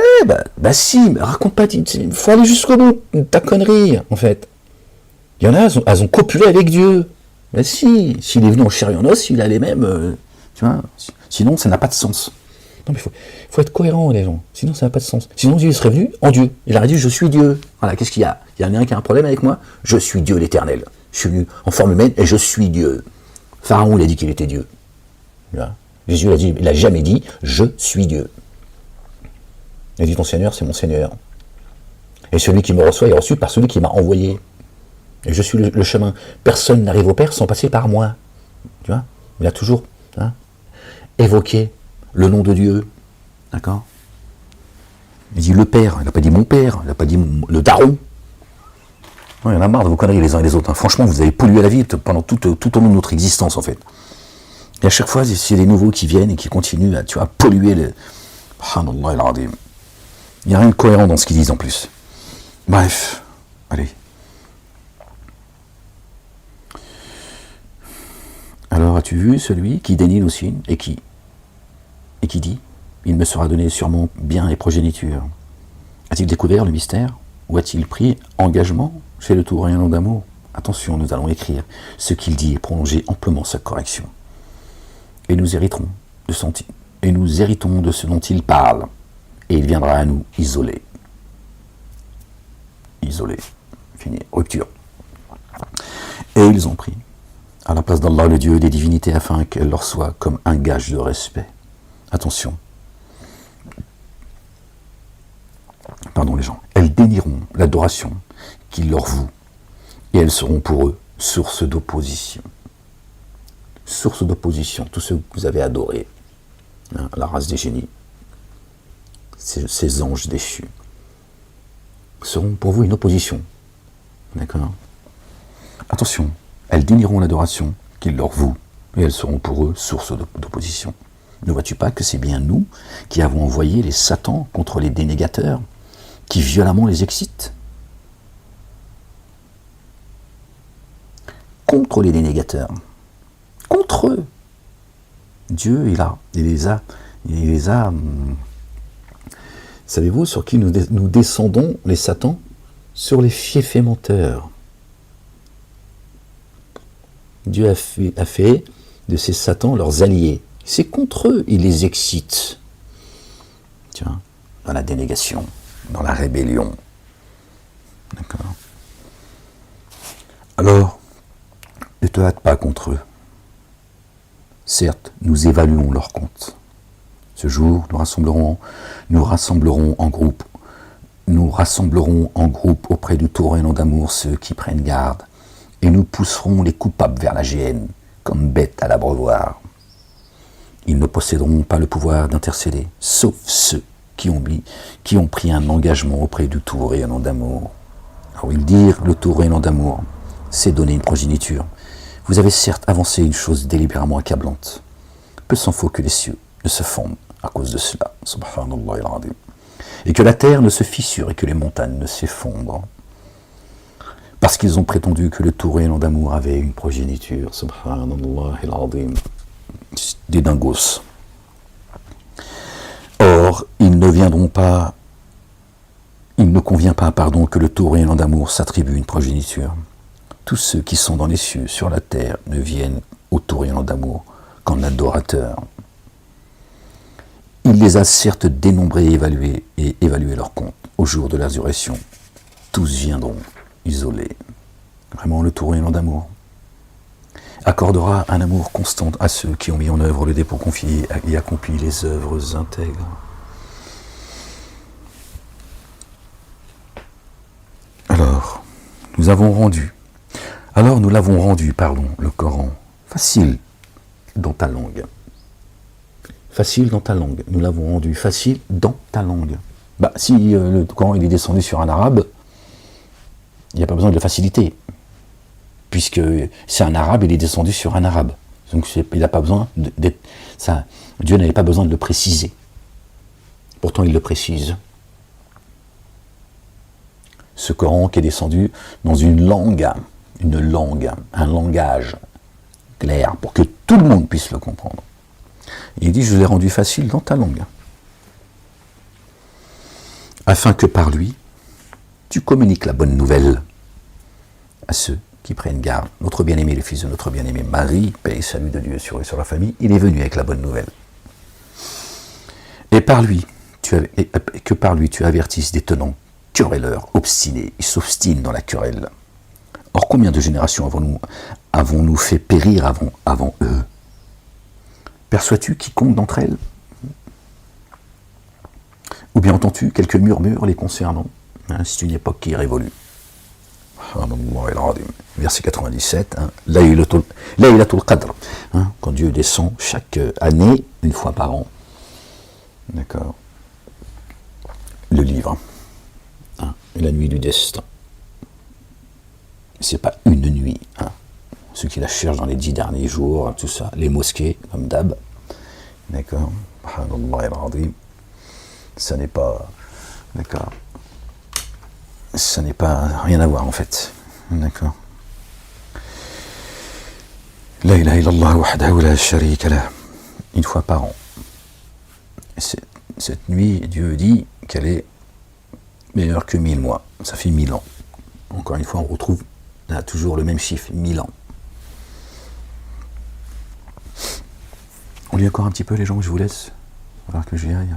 bah si, mais raconte pas, il faut aller jusqu'au bout, ta connerie, en fait. Il y en a, elles ont copulé avec Dieu. Bah si, s'il est venu en chair et en os, il a les mêmes, tu vois, sinon ça n'a pas de sens. Non mais faut être cohérent, les gens, sinon ça n'a pas de sens. Sinon Dieu serait venu en Dieu, il aurait dit je suis Dieu. Voilà, qu'est-ce qu'il y a? Il y en a un qui a un problème avec moi? Je suis Dieu l'Éternel. Je suis venu en forme humaine et je suis Dieu. Pharaon, il a dit qu'il était Dieu. Voilà. Jésus il n'a jamais dit « Je suis Dieu ». Il a dit « Ton Seigneur, c'est mon Seigneur. Et celui qui me reçoit est reçu par celui qui m'a envoyé. Et je suis le chemin. Personne n'arrive au Père sans passer par moi. » Tu vois? Il a toujours évoqué le nom de Dieu. D'accord? Il dit « le Père ». Il n'a pas dit « mon Père ». Il n'a pas dit « le daron ». Il y en a marre de vos conneries les uns et les autres. Franchement, vous avez pollué la vie pendant tout au long de notre existence, en fait. Et à chaque fois, il y a des nouveaux qui viennent et qui continuent à polluer le... Subhanallah al-Azim. Il n'y a rien de cohérent dans ce qu'ils disent en plus. Bref, allez. Alors, as-tu vu celui qui dénie nos signes et qui dit « Il me sera donné sûrement bien et progéniture ». A-t-il découvert le mystère? Ou a-t-il pris engagement chez le tout rayonnant d'amour? Attention, nous allons écrire ce qu'il dit et prolonger amplement sa correction. Et nous héritons de ce dont il parle, et il viendra à nous isolé. Isolé. Fini. Rupture. Et ils ont pris à la place d'Allah le Dieu des divinités afin qu'elle leur soit comme un gage de respect. Attention. Pardon les gens. Elles dénieront l'adoration qu'ils leur vouent et elles seront pour eux source d'opposition. Source d'opposition. Tous ceux que vous avez adorés. Hein, la race des génies. Ces anges déchus seront pour vous une opposition. D'accord ? Attention, elles dénieront l'adoration qu'ils leur vouent, et elles seront pour eux source d'opposition. Ne vois-tu pas que c'est bien nous qui avons envoyé les satans contre les dénégateurs, qui violemment les excitent ? Contre les dénégateurs. Contre eux. Dieu, il les a. Savez-vous sur qui nous descendons, les satans ? Sur les fiefs menteurs. Dieu a fait de ces satans leurs alliés. C'est contre eux, il les excite. Tiens, dans la dénégation, dans la rébellion. D'accord ? Alors, ne te hâte pas contre eux. Certes, nous évaluons leur compte. Ce jour, nous rassemblerons en groupe auprès du torrent d'amour ceux qui prennent garde, et nous pousserons les coupables vers la géhenne, comme bêtes à l'abreuvoir. Ils ne posséderont pas le pouvoir d'intercéder, sauf ceux qui ont pris un engagement auprès du torrent d'amour. Alors ils dirent, le torrent d'amour, c'est donner une progéniture. Vous avez certes avancé une chose délibérément accablante. Peu s'en faut que les cieux ne se fondent à cause de cela, subhanallah al-azim, et que la terre ne se fissure et que les montagnes ne s'effondrent, parce qu'ils ont prétendu que le torrent d'amour avait une progéniture, subhanallah al-azim, des dingos. Or, il ne convient pas, que le torrent d'amour s'attribue une progéniture. Tous ceux qui sont dans les cieux, sur la terre, ne viennent au torrent d'amour qu'en adorateurs. Il les a certes dénombrés et évalué leur compte. Au jour de la résurrection, tous viendront isolés. Vraiment le torrent d'amour accordera un amour constant à ceux qui ont mis en œuvre le dépôt confié et accompli les œuvres intègres. Alors, nous l'avons rendu, le Coran, facile dans ta langue. Facile dans ta langue. Nous l'avons rendu facile dans ta langue. Si le Coran il est descendu sur un arabe, il n'y a pas besoin de le faciliter. Puisque c'est un arabe, il est descendu sur un arabe. Donc il n'a pas besoin d'être. Dieu n'avait pas besoin de le préciser. Pourtant il le précise. Ce Coran qui est descendu dans un langage clair, pour que tout le monde puisse le comprendre. Il dit, je l'ai rendu facile dans ta langue, afin que par lui, tu communiques la bonne nouvelle à ceux qui prennent garde. Notre bien-aimé, le fils de notre bien-aimé Marie, paix et salut de Dieu sur la famille, il est venu avec la bonne nouvelle. Et que par lui tu avertisses des tenants, querelleurs, obstinés, ils s'obstinent dans la querelle. Or, combien de générations avons-nous fait périr avant eux ? Perçois-tu quiconque d'entre elles ? Ou bien entends-tu quelques murmures les concernant ? C'est une époque qui est révolue. Verset 97, Laylatul Qadr, quand Dieu descend chaque année, une fois par an. D'accord. Le livre. La nuit du destin. C'est pas une nuit. Ceux qui la cherchent dans les 10 derniers jours, tout ça, les mosquées, comme d'hab. D'accord. Ça n'est pas. D'accord. Ça n'est pas rien à voir en fait. D'accord. La ilaha illallah wahdahu la sharika lah. Une fois par an. Cette nuit, Dieu dit qu'elle est meilleure que 1000 mois. Ça fait 1000 ans. Encore une fois, on retrouve là, toujours le même chiffre, 1000 ans. On lit encore un petit peu les gens, je vous laisse. Il va falloir que j'y aille.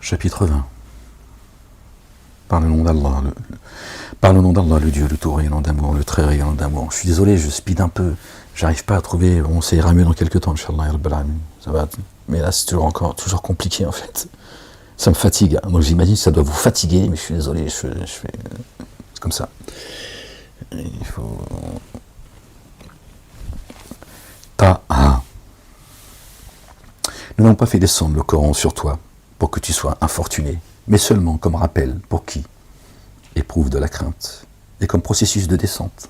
Chapitre 20. Par le nom d'Allah, le Dieu, le tout rayonnant d'amour, le très rayonnant d'amour. Je suis désolé, je speed un peu, j'arrive pas à trouver, bon, ça ira mieux dans quelques temps, Inch'Allah, ça va, mais là c'est toujours compliqué en fait. Ça me fatigue, donc j'imagine que ça doit vous fatiguer, mais je suis désolé, je fais, c'est comme ça. Il faut... Nous n'avons pas fait descendre le Coran sur toi pour que tu sois infortuné, mais seulement comme rappel pour qui éprouve de la crainte, et comme processus de descente.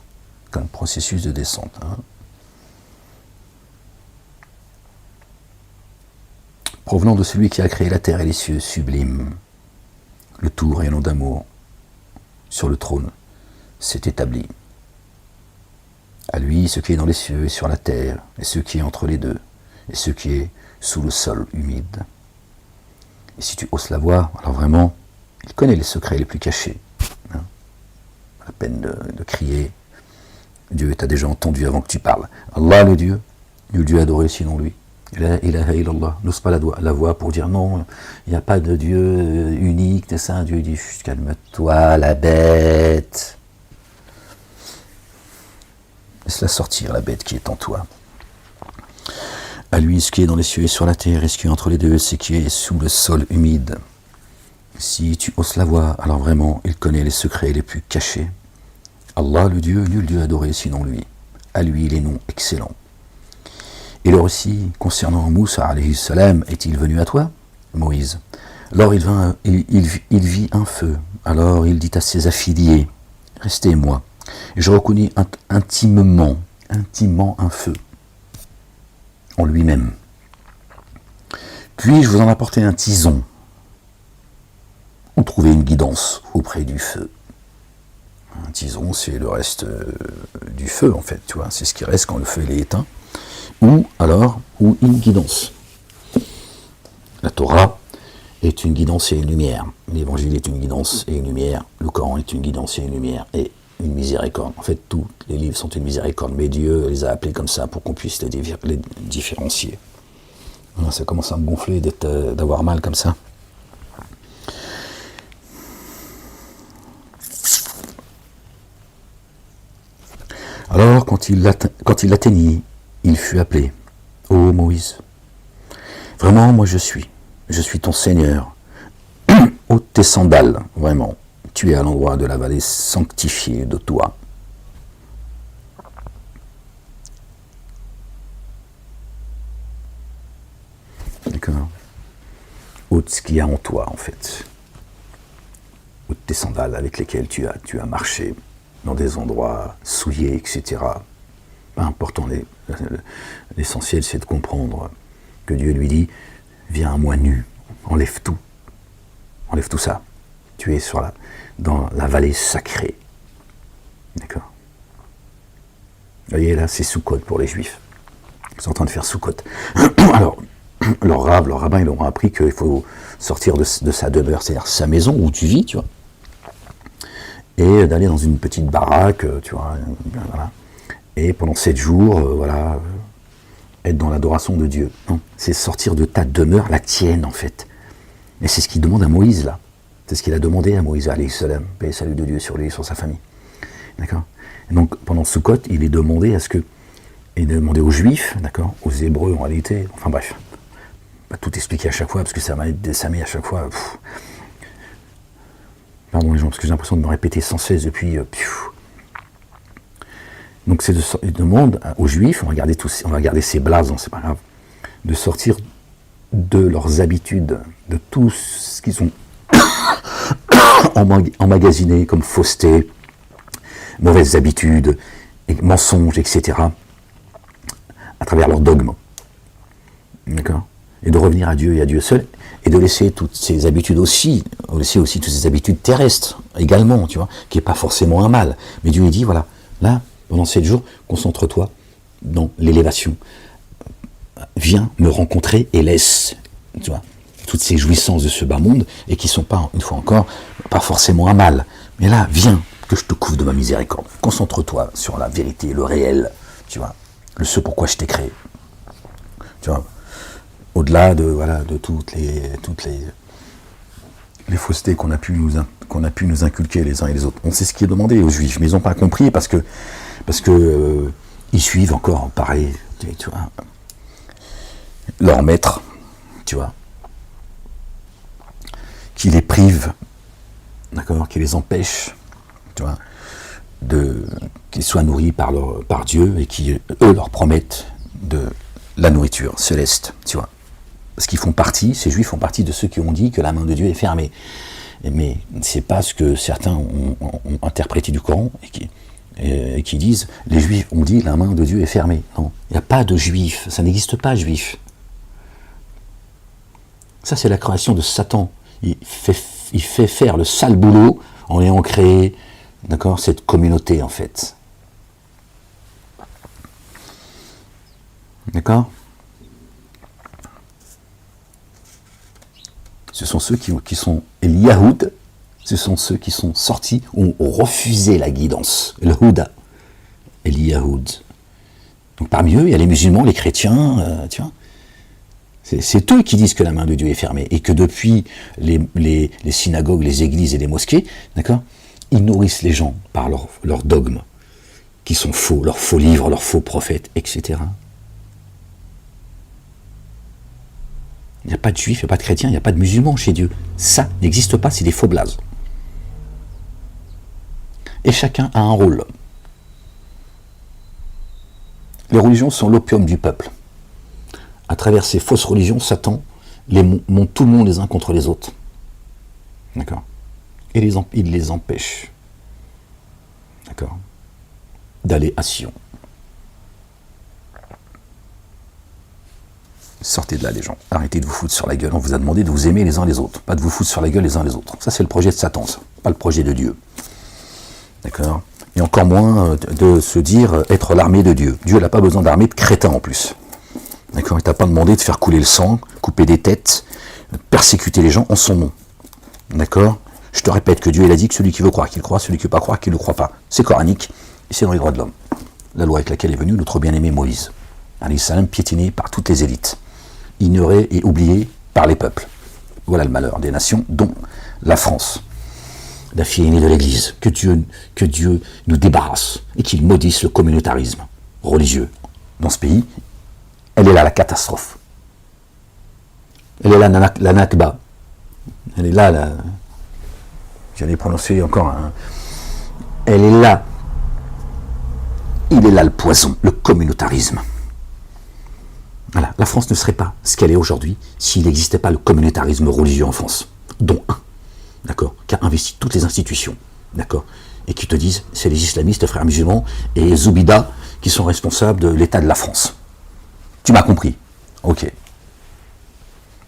Provenant de celui qui a créé la terre et les cieux sublimes, le tout rayonnant d'amour sur le trône s'est établi. À lui, ce qui est dans les cieux et sur la terre, et ce qui est entre les deux, et ce qui est sous le sol humide. Et si tu oses la voir, alors vraiment, il connaît les secrets les plus cachés. Hein. Pas la peine de crier. Dieu t'a déjà entendu avant que tu parles. Allah, le Dieu, nul Dieu adoré sinon lui. La ilaha illallah. N'ose pas la voix pour dire non, il n'y a pas de Dieu unique, c'est ça. Dieu dit, calme-toi, la bête. Laisse-la sortir, la bête qui est en toi. À lui, ce qui est dans les cieux et sur la terre, et ce qui est entre les deux, ce qui est sous le sol humide. Si tu oses la voir, alors vraiment, il connaît les secrets les plus cachés. Allah, le Dieu, nul Dieu adoré sinon lui. À lui, les noms excellents. Et leur aussi, concernant Moussa, alayhi salam, est-il venu à toi, Moïse? Alors il vit un feu. Alors il dit à ses affiliés, restez moi. Et je reconnus intimement un feu en lui-même. Puis je vous en apportai un tison. On trouvait une guidance auprès du feu. Un tison, c'est le reste du feu, en fait, tu vois, c'est ce qui reste quand le feu est éteint. Ou une guidance. La Torah est une guidance et une lumière. L'Évangile est une guidance et une lumière. Le Coran est une guidance et une lumière. Et une miséricorde. En fait, tous les livres sont une miséricorde, mais Dieu les a appelés comme ça pour qu'on puisse les différencier. Voilà, ça commence à me gonfler d'avoir mal comme ça. Alors, quand il l'atteignit, il fut appelé. Ô Moïse, vraiment, moi je suis ton Seigneur. Ôte tes sandales, vraiment. Tu es à l'endroit de la vallée sanctifiée de toi. D'accord. Ôte ce qu'il y a en toi, en fait. Ôte tes sandales avec lesquelles tu as marché dans des endroits souillés, etc. Pas important, l'essentiel c'est de comprendre que Dieu lui dit, viens à moi nu, enlève tout ça. Tu es dans la vallée sacrée. D'accord. Vous voyez, là, c'est Soukot pour les Juifs. Ils sont en train de faire Soukot. Alors, leur rabbin, ils leur ont appris qu'il faut sortir de sa demeure, c'est-à-dire sa maison où tu vis, tu vois, et d'aller dans une petite baraque, tu vois, voilà. Et pendant 7 jours, être dans l'adoration de Dieu. Non, c'est sortir de ta demeure, la tienne, en fait. Et c'est ce qu'il demande à Moïse, là. C'est ce qu'il a demandé à Moïse, alayhi salam, paix et salut de Dieu sur lui et sur sa famille. D'accord. Et donc, pendant Soukot, il est demandé aux Juifs, d'accord, aux Hébreux en réalité, enfin bref, pas tout expliquer à chaque fois, parce que ça met à chaque fois... Pardon les gens, parce que j'ai l'impression de me répéter sans cesse depuis... Donc il demande aux Juifs, on va garder ces blazons, c'est pas grave, de sortir de leurs habitudes, de tout ce qu'ils ont emmagasiné comme fausseté, mauvaises habitudes, mensonges, etc., à travers leurs dogmes. D'accord. Et de revenir à Dieu et à Dieu seul, et de laisser toutes ces habitudes aussi toutes ces habitudes terrestres également, tu vois, qui n'est pas forcément un mal. Mais Dieu lui dit, voilà, là, pendant 7 jours, concentre-toi dans l'élévation. Viens me rencontrer et laisse, tu vois, toutes ces jouissances de ce bas monde, et qui ne sont pas, une fois encore, pas forcément un mal. Mais là, viens, que je te couvre de ma miséricorde. Concentre-toi sur la vérité, le réel, tu vois, ce pourquoi je t'ai créé. Tu vois, au-delà de toutes les les faussetés qu'on a pu nous inculquer les uns et les autres. On sait ce qui est demandé aux Juifs, mais ils n'ont pas compris parce que ils suivent encore pareil, tu vois, leur maître, tu vois, qui les prive, d'accord, qui les empêche, tu vois, qu'ils soient nourris par Dieu et qui, eux, leur promettent de la nourriture céleste, tu vois. Parce qu'ils font partie, ces Juifs font partie de ceux qui ont dit que la main de Dieu est fermée. Mais c'est pas ce que certains ont interprété du Coran et qui disent les Juifs ont dit la main de Dieu est fermée. Non, il n'y a pas de Juifs, ça n'existe pas Juif. Ça c'est la création de Satan. Il fait faire le sale boulot en ayant créé, d'accord, cette communauté en fait. D'accord ? Ce sont ceux qui sont les Yahoud, ce sont ceux qui sont sortis, ont refusé la guidance, le Houda, et les Yahoud. Donc parmi eux, il y a les musulmans, les chrétiens, tu vois. C'est eux qui disent que la main de Dieu est fermée, et que depuis les synagogues, les églises et les mosquées, d'accord, ils nourrissent les gens par leurs dogmes, qui sont faux, leurs faux livres, leurs faux prophètes, etc. Il n'y a pas de juifs, il n'y a pas de chrétiens, il n'y a pas de musulmans chez Dieu. Ça n'existe pas, c'est des faux blazes. Et chacun a un rôle. Les religions sont l'opium du peuple. À travers ces fausses religions, Satan monte tout le monde les uns contre les autres. D'accord ? Et il les empêche. D'accord ? D'aller à Sion. Sortez de là les gens, arrêtez de vous foutre sur la gueule, on vous a demandé de vous aimer les uns les autres, pas de vous foutre sur la gueule les uns les autres. Ça c'est le projet de Satan, ça, pas le projet de Dieu. D'accord ? Et encore moins de se dire être l'armée de Dieu. Dieu n'a pas besoin d'armée de crétins en plus. D'accord ? Il t'a pas demandé de faire couler le sang, couper des têtes, persécuter les gens en son nom. D'accord ? Je te répète que Dieu il a dit que celui qui veut croire qu'il croit, celui qui ne veut pas croire qu'il ne croit pas. C'est coranique et c'est dans les droits de l'homme. La loi avec laquelle est venu notre bien-aimé Moïse. Alayhi salam, piétiné par toutes les élites. Ignoré et oublié par les peuples. Voilà le malheur des nations, dont la France, la fille aînée de l'Église. Que Dieu nous débarrasse et qu'il maudisse le communautarisme religieux dans ce pays. Elle est là la catastrophe. Elle est là la Nakba. Elle est là la... J'allais prononcer encore un... Elle est là. Il est là le poison, le communautarisme. Voilà, la France ne serait pas ce qu'elle est aujourd'hui s'il n'existait pas le communautarisme religieux en France, dont un, d'accord, qui a investi toutes les institutions, d'accord, et qui te disent c'est les islamistes, frères musulmans, et Zoubida qui sont responsables de l'état de la France. Tu m'as compris, ok.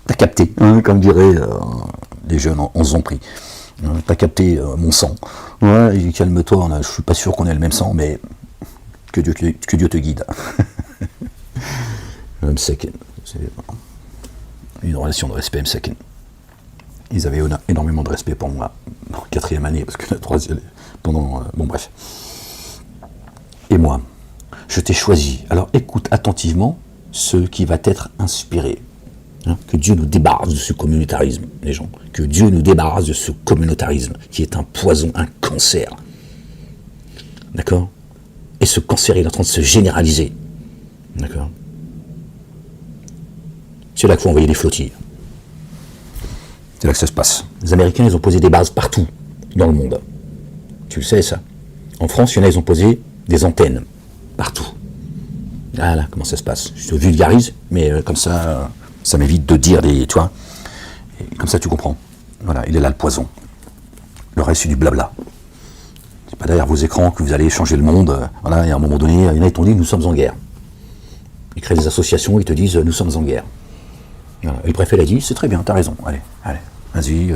T'as capté, hein, comme diraient les jeunes en ont pris. T'as capté mon sang. Ouais, calme-toi, je suis pas sûr qu'on ait le même sang, mais que Dieu te guide. Msaken, c'est une relation de respect, Msaken. Ils avaient énormément de respect pour moi en 4e année, parce que la 3e, bon bref. Et moi, je t'ai choisi. Alors écoute attentivement ce qui va t'être inspiré. Hein, que Dieu nous débarrasse de ce communautarisme, les gens. Que Dieu nous débarrasse de ce communautarisme, qui est un poison, un cancer. D'accord ? Et ce cancer, il est en train de se généraliser. D'accord ? C'est là qu'il faut envoyer des flottilles. C'est là que ça se passe. Les Américains, ils ont posé des bases partout dans le monde. Tu le sais, ça. En France, il y en a, ils ont posé des antennes partout. Voilà comment ça se passe. Je te vulgarise, mais comme ça, ça m'évite de dire des... Tu vois, et comme ça, tu comprends. Voilà, il est là le poison. Le reste, c'est du blabla. C'est pas derrière vos écrans que vous allez changer le monde. Voilà, et à un moment donné, il y en a qui t'ont dit, nous sommes en guerre. Ils créent des associations, ils te disent, nous sommes en guerre. Voilà. Et le préfet l'a dit, c'est très bien, t'as raison, allez, vas-y.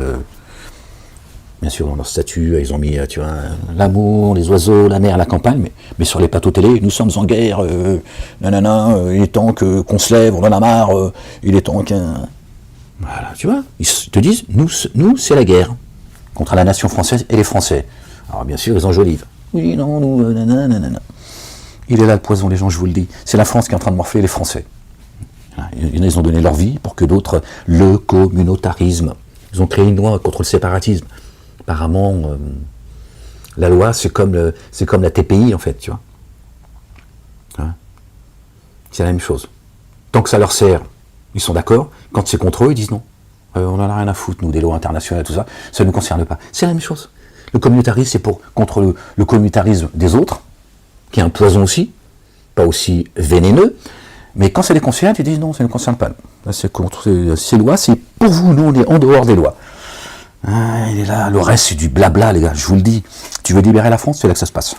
Bien sûr, dans leur statut, ils ont mis, tu vois, l'amour, les oiseaux, la mer, la campagne, mais sur les plateaux télé, nous sommes en guerre, il est temps qu'on se lève, on en a marre, il est temps qu'un... Voilà, tu vois, ils te disent, nous, c'est la guerre, contre la nation française et les Français. Alors bien sûr, ils enjolivent. Oui, non, nous, nanana. Il est là le poison, les gens, je vous le dis. C'est la France qui est en train de morfler les Français. Il y en a, ils ont donné leur vie pour que d'autres, le communautarisme, Ils ont créé une loi contre le séparatisme. Apparemment, la loi, c'est comme la TPI, en fait, tu vois. Hein, c'est la même chose. Tant que ça leur sert, ils sont d'accord. Quand c'est contre eux, ils disent non. On en a rien à foutre, nous, des lois internationales, tout ça. Ça ne nous concerne pas. C'est la même chose. Le communautarisme, c'est contre le communautarisme des autres, qui est un poison aussi, pas aussi vénéneux. Mais quand ça les concerne, ils disent non, ça ne nous concerne pas. Là, c'est contre ces lois, c'est pour vous, nous, on est en dehors des lois. Ah, il est là, le reste, c'est du blabla, les gars, je vous le dis. Tu veux libérer la France, c'est là que ça se passe.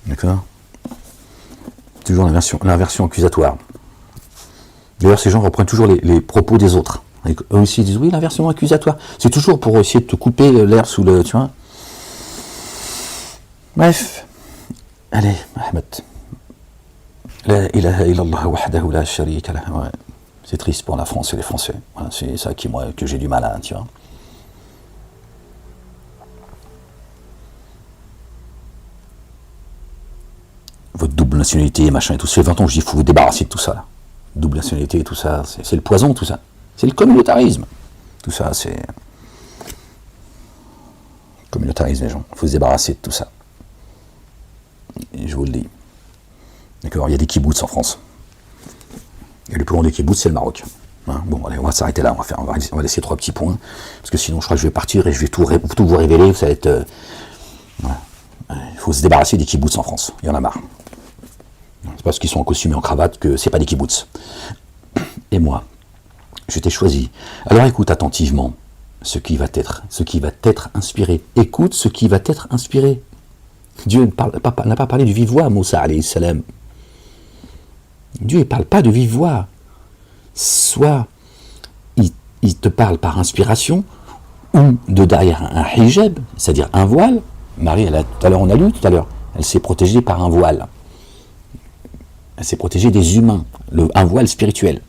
D'accord ? Toujours l'inversion accusatoire. D'ailleurs, ces gens reprennent toujours les propos des autres. Et eux aussi ils disent oui, l'inversion accusatoire. C'est toujours pour essayer de te couper l'air sous le. Tu vois. Bref. Allez, Ahmed. La ilaha illallah wahdahu la sharika lah. Ouais. C'est triste pour la France et les Français. Voilà, c'est ça que j'ai du mal à, tu vois. Votre double nationalité, machin et tout. Ça fait 20 ans que je dis, il faut vous débarrasser de tout ça, là. Double nationalité, tout ça, c'est le poison, tout ça. C'est le communautarisme. Tout ça, c'est... Communautarisme, les gens. Il faut se débarrasser de tout ça. Et je vous le dis. D'accord, il y a des kibbutz en France. Et le plus long des kibbutz, c'est le Maroc. Hein, bon, allez, on va s'arrêter là. On va laisser 3 petits points. Parce que sinon, je crois que je vais partir et je vais tout vous révéler. Ça va être... voilà. Il faut se débarrasser des kibbutz en France. Il y en a marre. C'est parce qu'ils sont en costume et en cravate que c'est pas des kibbutz. Et moi, je t'ai choisi. Alors écoute attentivement ce qui va t'être inspiré. Écoute ce qui va t'être inspiré. Dieu n'a pas parlé de vive voix à Moussa alayhi salam. Dieu ne parle pas de vive voix. Soit il te parle par inspiration, ou de derrière un hijab, c'est-à-dire un voile. Marie, tout à l'heure, on a lu tout à l'heure, elle s'est protégée par un voile. Elle s'est protégée des humains, un voile spirituel.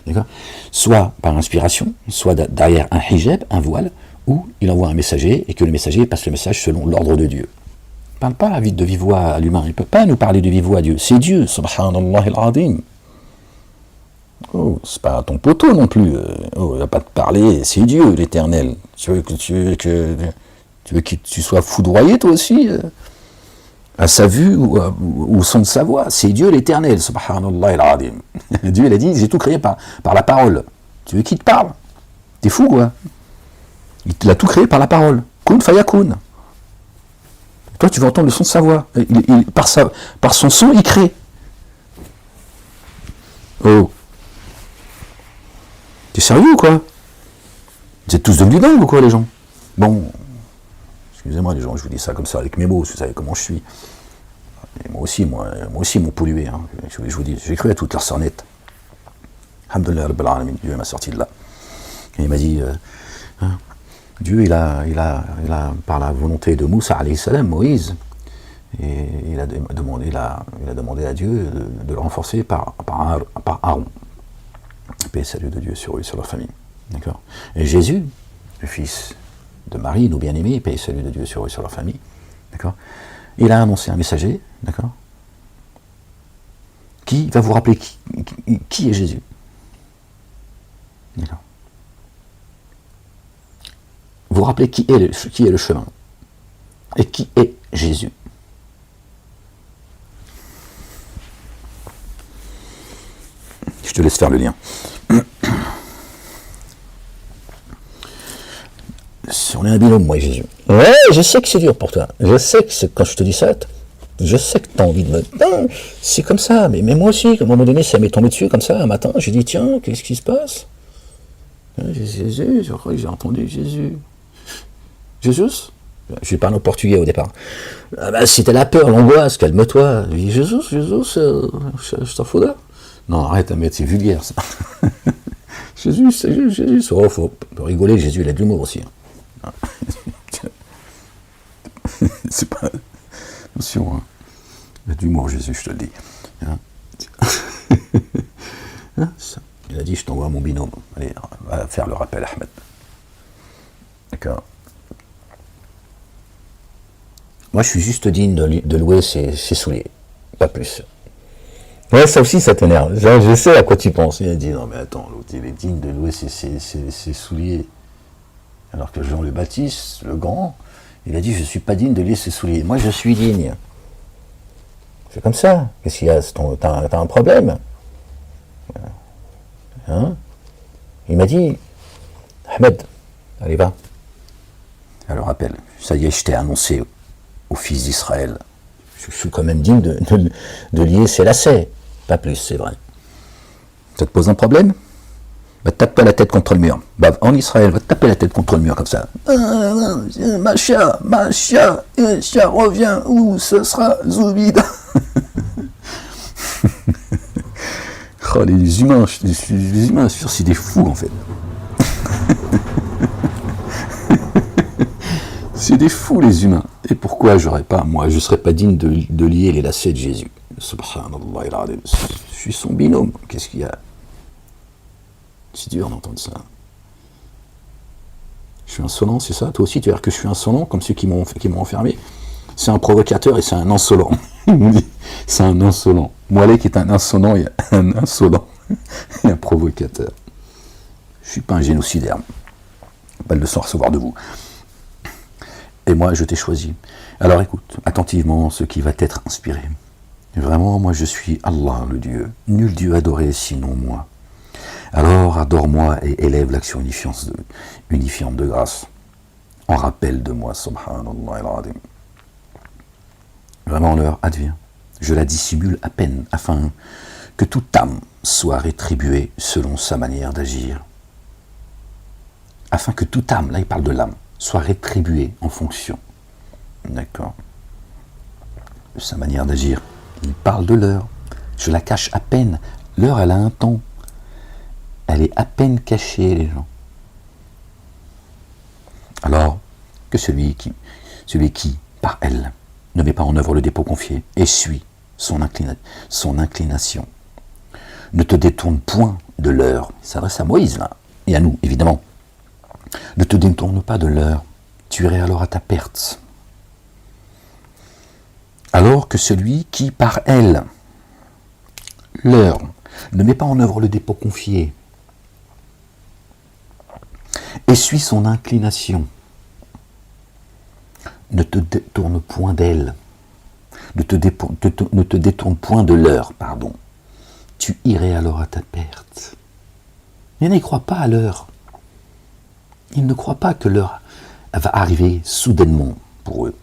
D'accord ? Soit par inspiration, soit derrière un hijab, un voile, ou il envoie un messager et que le messager passe le message selon l'ordre de Dieu. Il ne parle pas de vive voix à l'humain, il ne peut pas nous parler de vive voix à Dieu. C'est Dieu, subhanallah al-azim. Oh, c'est pas ton poteau non plus. Oh, il va pas te parler, c'est Dieu l'éternel. Tu veux que tu sois foudroyé toi aussi à sa vue ou au son de sa voix. C'est Dieu l'éternel, subhanallah al-azim. Dieu il a dit, j'ai tout créé par la parole. Tu veux qu'il te parle? T'es fou quoi? Il a tout créé par la parole. Kun fayakun. Toi tu vas entendre le son de sa voix. Par son son il crée. Oh. T'es sérieux ou quoi? Vous êtes tous devenus dingues ou quoi les gens? Bon, excusez-moi les gens, je vous dis ça comme ça avec mes mots, vous savez comment je suis. Et moi aussi, ils m'ont pollué. Hein. Je vous dis, j'ai cru à toutes leurs sornettes. Alhamdulillah Rabbil Alamin, Dieu m'a sorti de là. Et il m'a dit, Dieu, il a, par la volonté de Moussa alayhi salam, Moïse, et il a demandé à Dieu de le renforcer par Aaron. Paix et salut de Dieu sur eux et sur leur famille. D'accord. Et Jésus, le fils de Marie, nous bien-aimés, paix et salut de Dieu sur eux et sur leur famille. D'accord. Il a annoncé un messager, d'accord, qui va vous rappeler qui est Jésus. D'accord. Vous rappelez qui est le chemin et qui est Jésus. Je te laisse faire le lien. On est un binôme, moi et Jésus. Ouais, je sais que c'est dur pour toi. Je sais que quand je te dis ça, je sais que tu as envie de me... Non, c'est comme ça, mais moi aussi, à un moment donné, ça m'est tombé dessus comme ça, un matin, j'ai dit, tiens, qu'est-ce qui se passe? Jésus, je crois que j'ai entendu Jésus. Jésus? Je parle en portugais au départ. Ah bah, si t'as la peur, l'angoisse, calme-toi. Jésus, je t'en fous là. Non, arrête, mais c'est vulgaire ça. Jésus. Oh, faut rigoler, Jésus, il a de l'humour aussi. C'est pas... Attention, hein. Il a de l'humour, Jésus, je te le dis. Hein. Il a dit, je t'envoie mon binôme. Allez, va faire le rappel, Ahmed. D'accord. Moi, je suis juste digne de louer ses souliers. Pas plus. Ouais, ça aussi, ça t'énerve. Je sais à quoi tu penses. Il a dit, non mais attends, l'autre, il est digne de louer ses souliers. Alors que Jean le Baptiste, le grand, il a dit, je ne suis pas digne de lier ses souliers. Moi, je suis digne. C'est comme ça. Qu'est-ce qu'il y a? T'as un problème? Hein? Il m'a dit, Ahmed, allez va. Elle le rappelle, ça y est, je t'ai annoncé aux fils d'Israël. Je suis quand même digne de lier ses lacets. Pas plus, c'est vrai. Ça te pose un problème? Va te taper la tête contre le mur. Bah, en Israël, va te taper la tête contre le mur comme ça. Macha, reviens, où ce sera Zoubida. Oh, les humains, c'est des fous en fait. C'est des fous les humains. Et pourquoi moi, je serais pas digne de lier les lacets de Jésus? Subhanallah, je suis son binôme. Qu'est-ce qu'il y a? C'est dur d'entendre ça. Je suis insolent, c'est ça? Toi aussi, tu veux dire que je suis insolent, comme ceux qui m'ont enfermé? C'est un provocateur et c'est un insolent. C'est un insolent. Moalek est un insolent et un insolent. Et un provocateur. Je ne suis pas un génocidaire. Pas de leçon à recevoir de vous. Et moi, je t'ai choisi. Alors écoute, attentivement ce qui va t'être inspiré. Vraiment, moi, je suis Allah, le Dieu. Nul Dieu adoré sinon moi. Alors adore-moi et élève l'action unifiante de grâce. En rappel de moi, subhanallah al-azim. Vraiment l'heure advient. Je la dissimule à peine, afin que toute âme soit rétribuée selon sa manière d'agir. Afin que toute âme, là il parle de l'âme, soit rétribuée en fonction. D'accord? De sa manière d'agir. Il parle de l'heure. Je la cache à peine. L'heure, elle a un temps. Elle est à peine cachée, les gens. Alors que celui qui, par elle, ne met pas en œuvre le dépôt confié, essuie son inclination. Ne te détourne point de l'heure. Il s'adresse à Moïse, là, et à nous, évidemment. Ne te détourne pas de l'heure. Tu irais alors à ta perte. Alors que celui qui, par elle, l'heure, ne met pas en œuvre le dépôt confié, essuie son inclination, ne te détourne point d'elle, ne te détourne point de l'heure, pardon. Tu irais alors à ta perte. Il n'y croit pas à l'heure. Ils ne croient pas que l'heure va arriver soudainement pour eux.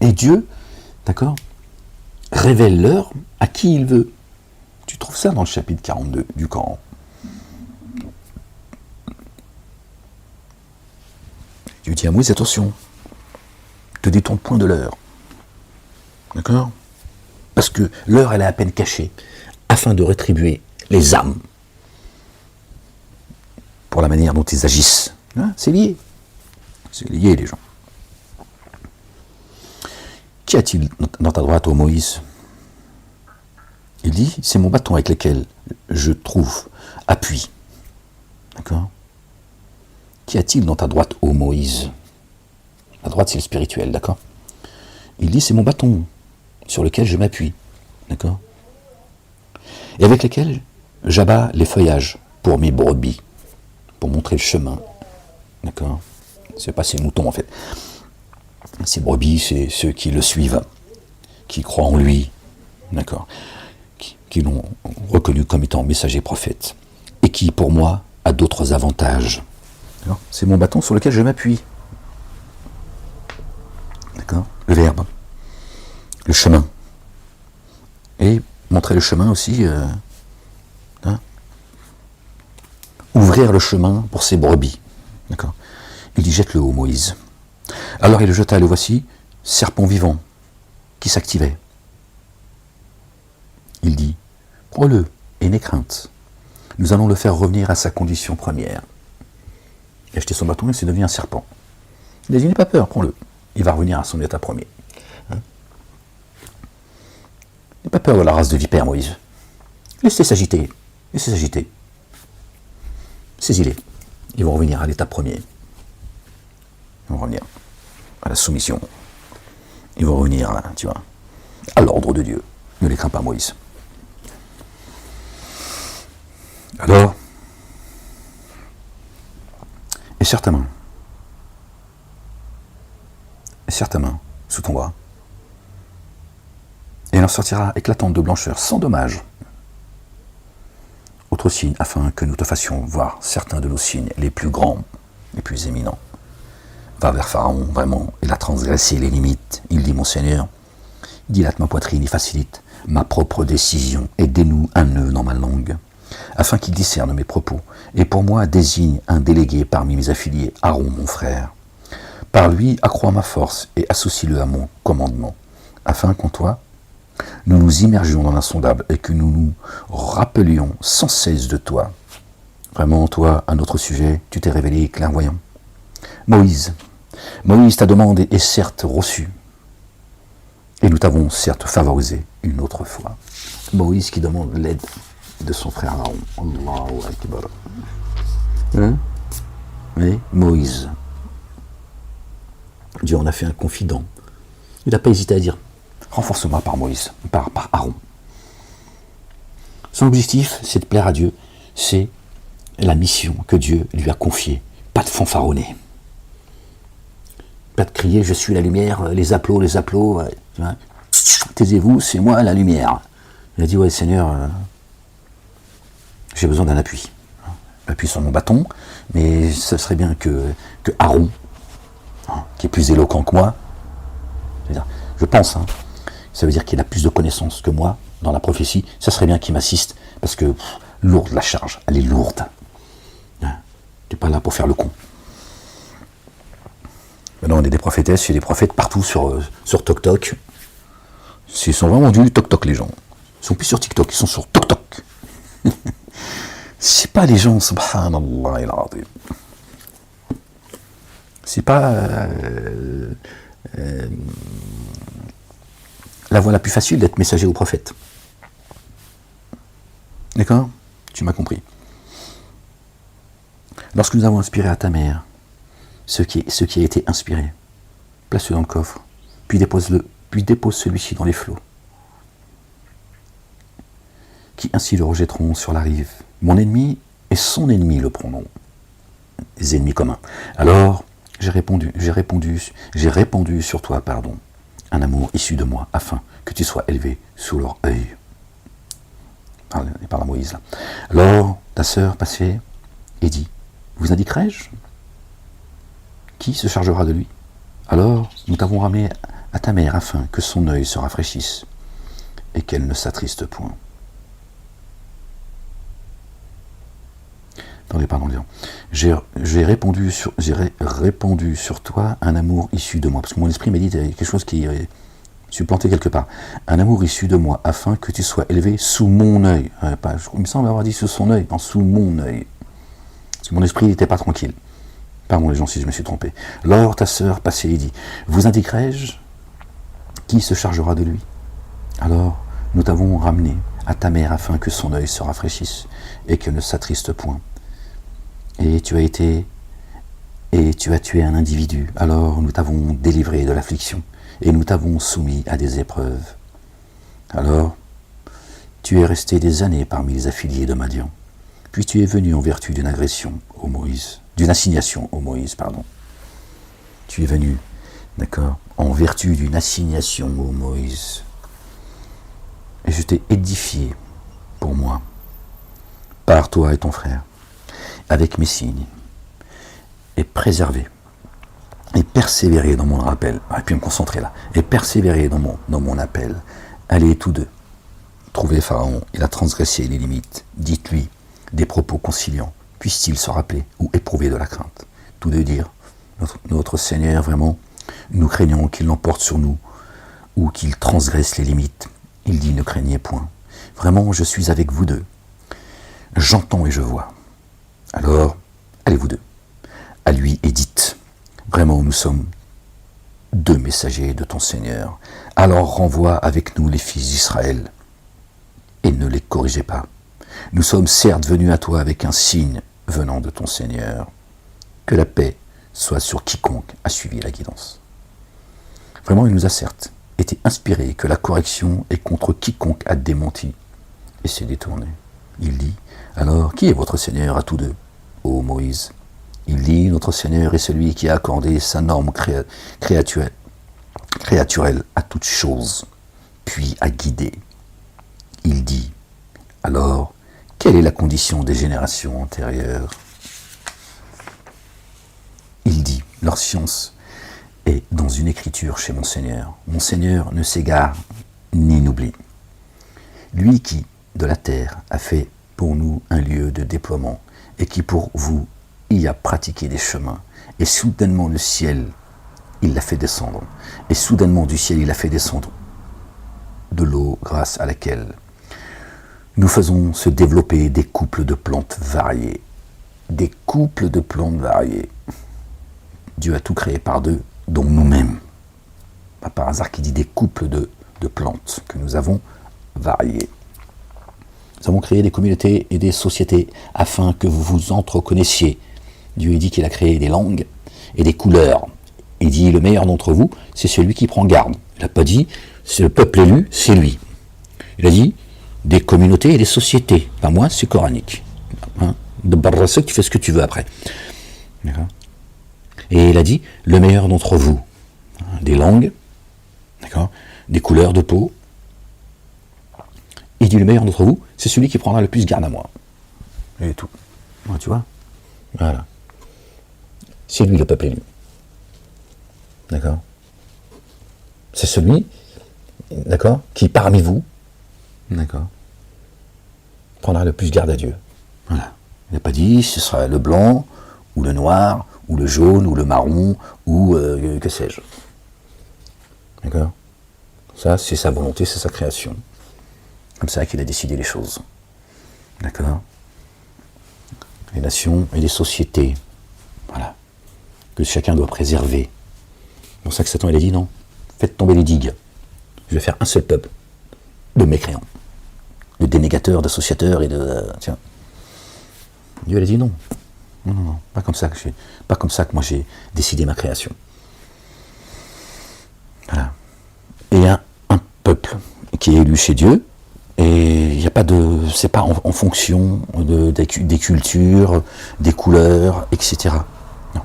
Et Dieu, d'accord, révèle l'heure à qui il veut. Tu trouves ça dans le chapitre 42 du Coran. Dieu dit à Moïse, attention, ne te détourne point de l'heure. D'accord? Parce que l'heure, elle est à peine cachée, afin de rétribuer les âmes pour la manière dont ils agissent. Hein? C'est lié. C'est lié, les gens. Qu'y a-t-il dans ta droite, ô Moïse? Il dit, c'est mon bâton avec lequel je trouve appui. D'accord? Qu'y a-t-il dans ta droite, ô Moïse? La droite, c'est le spirituel, d'accord? Il dit, c'est mon bâton sur lequel je m'appuie. D'accord? Et avec lequel j'abats les feuillages pour mes brebis, pour montrer le chemin. D'accord? C'est pas ces moutons, en fait. Ces brebis, c'est ceux qui le suivent, qui croient en lui, d'accord, qui l'ont reconnu comme étant messager prophète, et qui, pour moi, a d'autres avantages. C'est mon bâton sur lequel je m'appuie. D'accord? Le verbe, le chemin. Et montrer le chemin aussi, ouvrir le chemin pour ses brebis. D'accord? Il dit, jette-le haut, Moïse. Alors il le jeta, et le voici, serpent vivant, qui s'activait. Il dit, prends-le, et n'aie crainte. Nous allons le faire revenir à sa condition première. Il a acheté son bâton et c'est devenu un serpent. Il a dit, n'aie pas peur, prends-le. Il va revenir à son état premier. N'aie pas peur de la race de vipères, Moïse. Laissez s'agiter. Laissez s'agiter. Saisis-les. Ils vont revenir à l'état premier. Ils vont revenir à la soumission. Ils vont revenir, là, tu vois, à l'ordre de Dieu. Ne les crains pas, Moïse. Alors, et serre ta main sous ton bras, et elle en sortira éclatante de blancheur, sans dommage. Autre signe, afin que nous te fassions voir certains de nos signes les plus grands, les plus éminents. Va vers Pharaon, vraiment, il a transgressé les limites. Il dit, mon Seigneur, dilate ma poitrine et facilite ma propre décision, et dénoue un nœud dans ma langue, afin qu'il discerne mes propos, et pour moi désigne un délégué parmi mes affiliés, Aaron, mon frère. Par lui, accrois ma force et associe-le à mon commandement, afin qu'en toi, nous nous immergions dans l'insondable et que nous nous rappelions sans cesse de toi. Vraiment, toi, à notre sujet, tu t'es révélé clairvoyant. Moïse, ta demande est certes reçue, et nous t'avons certes favorisé une autre fois. Moïse qui demande l'aide de son frère Aaron. Allahu Akbar. Hein? Oui, Moïse. Dieu en a fait un confident. Il n'a pas hésité à dire, renforce-moi par Moïse, par Aaron. Son objectif, c'est de plaire à Dieu, c'est la mission que Dieu lui a confiée. Pas de fanfaronner. Pas de crier, je suis la lumière, les applaudissements, taisez-vous, c'est moi la lumière. Il a dit, ouais Seigneur, j'ai besoin d'un appui. Appui sur mon bâton, mais ce serait bien que Aaron, qui est plus éloquent que moi, je pense, ça veut dire qu'il a plus de connaissances que moi dans la prophétie, ça serait bien qu'il m'assiste, parce que lourde la charge, elle est lourde. Tu n'es pas là pour faire le con. Maintenant, on est des prophétesses, il y a des prophètes partout sur TokTok. Ils sont vraiment du TokTok, les gens. Ils sont plus sur TikTok, ils sont sur TokTok. C'est pas les gens, subhanallah il-azim. C'est pas la voie la plus facile d'être messager au prophète. D'accord? Tu m'as compris. Lorsque nous avons inspiré à ta mère ce qui a été inspiré, place-le dans le coffre, puis dépose celui-ci dans les flots, qui ainsi le rejetteront sur la rive. Mon ennemi et son ennemi le prendront, les ennemis communs. Alors, j'ai répandu sur toi, un amour issu de moi, afin que tu sois élevé sous leur œil. Il parle à Moïse là. Alors, ta sœur passait et dit, vous indiquerai-je qui se chargera de lui? Alors, nous t'avons ramené à ta mère afin que son œil se rafraîchisse et qu'elle ne s'attriste point. Attendez, pardon, j'ai répandu sur toi un amour issu de moi. Parce que mon esprit m'a dit quelque chose qui est supplanté quelque part. Un amour issu de moi, afin que tu sois élevé sous mon œil. Il me semble avoir dit sous son œil, non, sous mon œil. Parce que mon esprit n'était pas tranquille. Pardon les gens si je me suis trompé. Lors ta sœur passait et dit, vous indiquerai-je qui se chargera de lui? Alors nous t'avons ramené à ta mère afin que son œil se rafraîchisse et qu'elle ne s'attriste point. Et tu as tué un individu, alors nous t'avons délivré de l'affliction, et nous t'avons soumis à des épreuves. Alors, tu es resté des années parmi les affiliés de Madian, puis tu es venu en vertu d'une assignation au Moïse. Tu es venu, d'accord, en vertu d'une assignation au Moïse. Et je t'ai édifié pour moi, par toi et ton frère, avec mes signes, et préserver, et persévérer dans mon rappel, et puis me concentrer là, et persévérer dans mon appel. Allez tous deux, trouvez Pharaon, il a transgressé les limites, dites-lui des propos conciliants, puisse-t-il se rappeler ou éprouver de la crainte. Tous deux dire, notre Seigneur, vraiment, nous craignons qu'il l'emporte sur nous, ou qu'il transgresse les limites. Il dit, ne craignez point. Vraiment, je suis avec vous deux. J'entends et je vois. Alors, allez vous deux, à lui et dites, vraiment nous sommes deux messagers de ton Seigneur, alors renvoie avec nous les fils d'Israël, et ne les corrigez pas. Nous sommes certes venus à toi avec un signe venant de ton Seigneur, que la paix soit sur quiconque a suivi la guidance. Vraiment il nous a certes été inspiré que la correction est contre quiconque a démenti et s'est détourné. Il dit, alors, qui est votre Seigneur à tous deux, ô Moïse? Il dit, notre Seigneur est celui qui a accordé sa norme créaturelle à toute chose, puis a guidé. Il dit, alors, quelle est la condition des générations antérieures? Il dit, leur science est dans une écriture chez mon Seigneur. Mon Seigneur ne s'égare ni n'oublie. Lui qui, de la terre, a fait pour nous un lieu de déploiement, et qui pour vous y a pratiqué des chemins, et soudainement le ciel, il l'a fait descendre, et soudainement du ciel, il a fait descendre de l'eau grâce à laquelle nous faisons se développer des couples de plantes variées. Des couples de plantes variées. Dieu a tout créé par deux, dont nous-mêmes. Pas par hasard qu'il dit des couples de plantes que nous avons variées. Nous avons créé des communautés et des sociétés afin que vous vous entreconnaissiez. Dieu dit qu'il a créé des langues et des couleurs. Il dit le meilleur d'entre vous, c'est celui qui prend garde. Il n'a pas dit c'est le peuple élu, c'est lui. Il a dit des communautés et des sociétés. Pas moi, c'est coranique. Hein, de Barrasek, tu fais ce que tu veux après. D'accord. Et il a dit le meilleur d'entre vous. Des langues, d'accord, des couleurs de peau. Il dit le meilleur d'entre vous, c'est celui qui prendra le plus garde à moi. Et tout. Ouais, tu vois. Voilà. C'est lui le peuple élu. D'accord. C'est celui, d'accord, qui parmi vous, d'accord, prendra le plus garde à Dieu. Voilà. Il n'a pas dit ce sera le blanc, ou le noir, ou le jaune, ou le marron, ou que sais-je. D'accord. Ça, c'est sa volonté, c'est sa création. Comme ça qu'il a décidé les choses. D'accord. Les nations et les sociétés. Voilà. Que chacun doit préserver. C'est pour ça que Satan, il a dit non. Faites tomber les digues. Je vais faire un seul peuple de mécréants, de dénégateurs, d'associateurs et de... tiens. Dieu, il a dit non. Non, non, non. Pas comme ça que moi j'ai décidé ma création. Voilà. Et il y a un peuple qui est élu chez Dieu, et il n'y a pas de... c'est pas en fonction des cultures, des couleurs, etc. Non.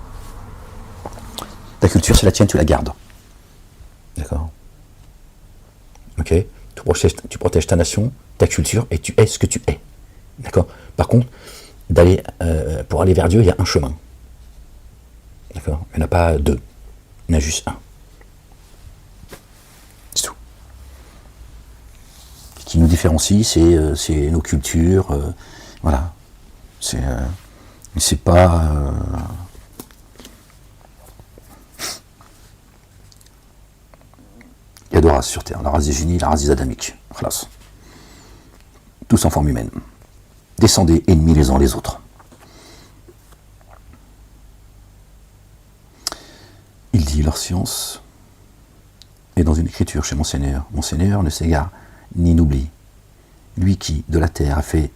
Ta culture, c'est la tienne, tu la gardes. D'accord. Ok. Tu protèges ta nation, ta culture, et tu es ce que tu es. D'accord. Par contre, pour aller vers Dieu, il y a un chemin. D'accord. Il n'y en a pas deux. Il y en a juste un. C'est tout. Ce qui nous différencie, c'est nos cultures. Voilà. C'est pas... Il y a deux races sur Terre, la race des génies et la race des adamiques. Khalas. Tous en forme humaine. Descendez ennemis les uns les autres. Il dit leur science est dans une écriture chez mon Seigneur. Mon Seigneur ne s'égare ni n'oublie. Lui qui, de la terre, a fait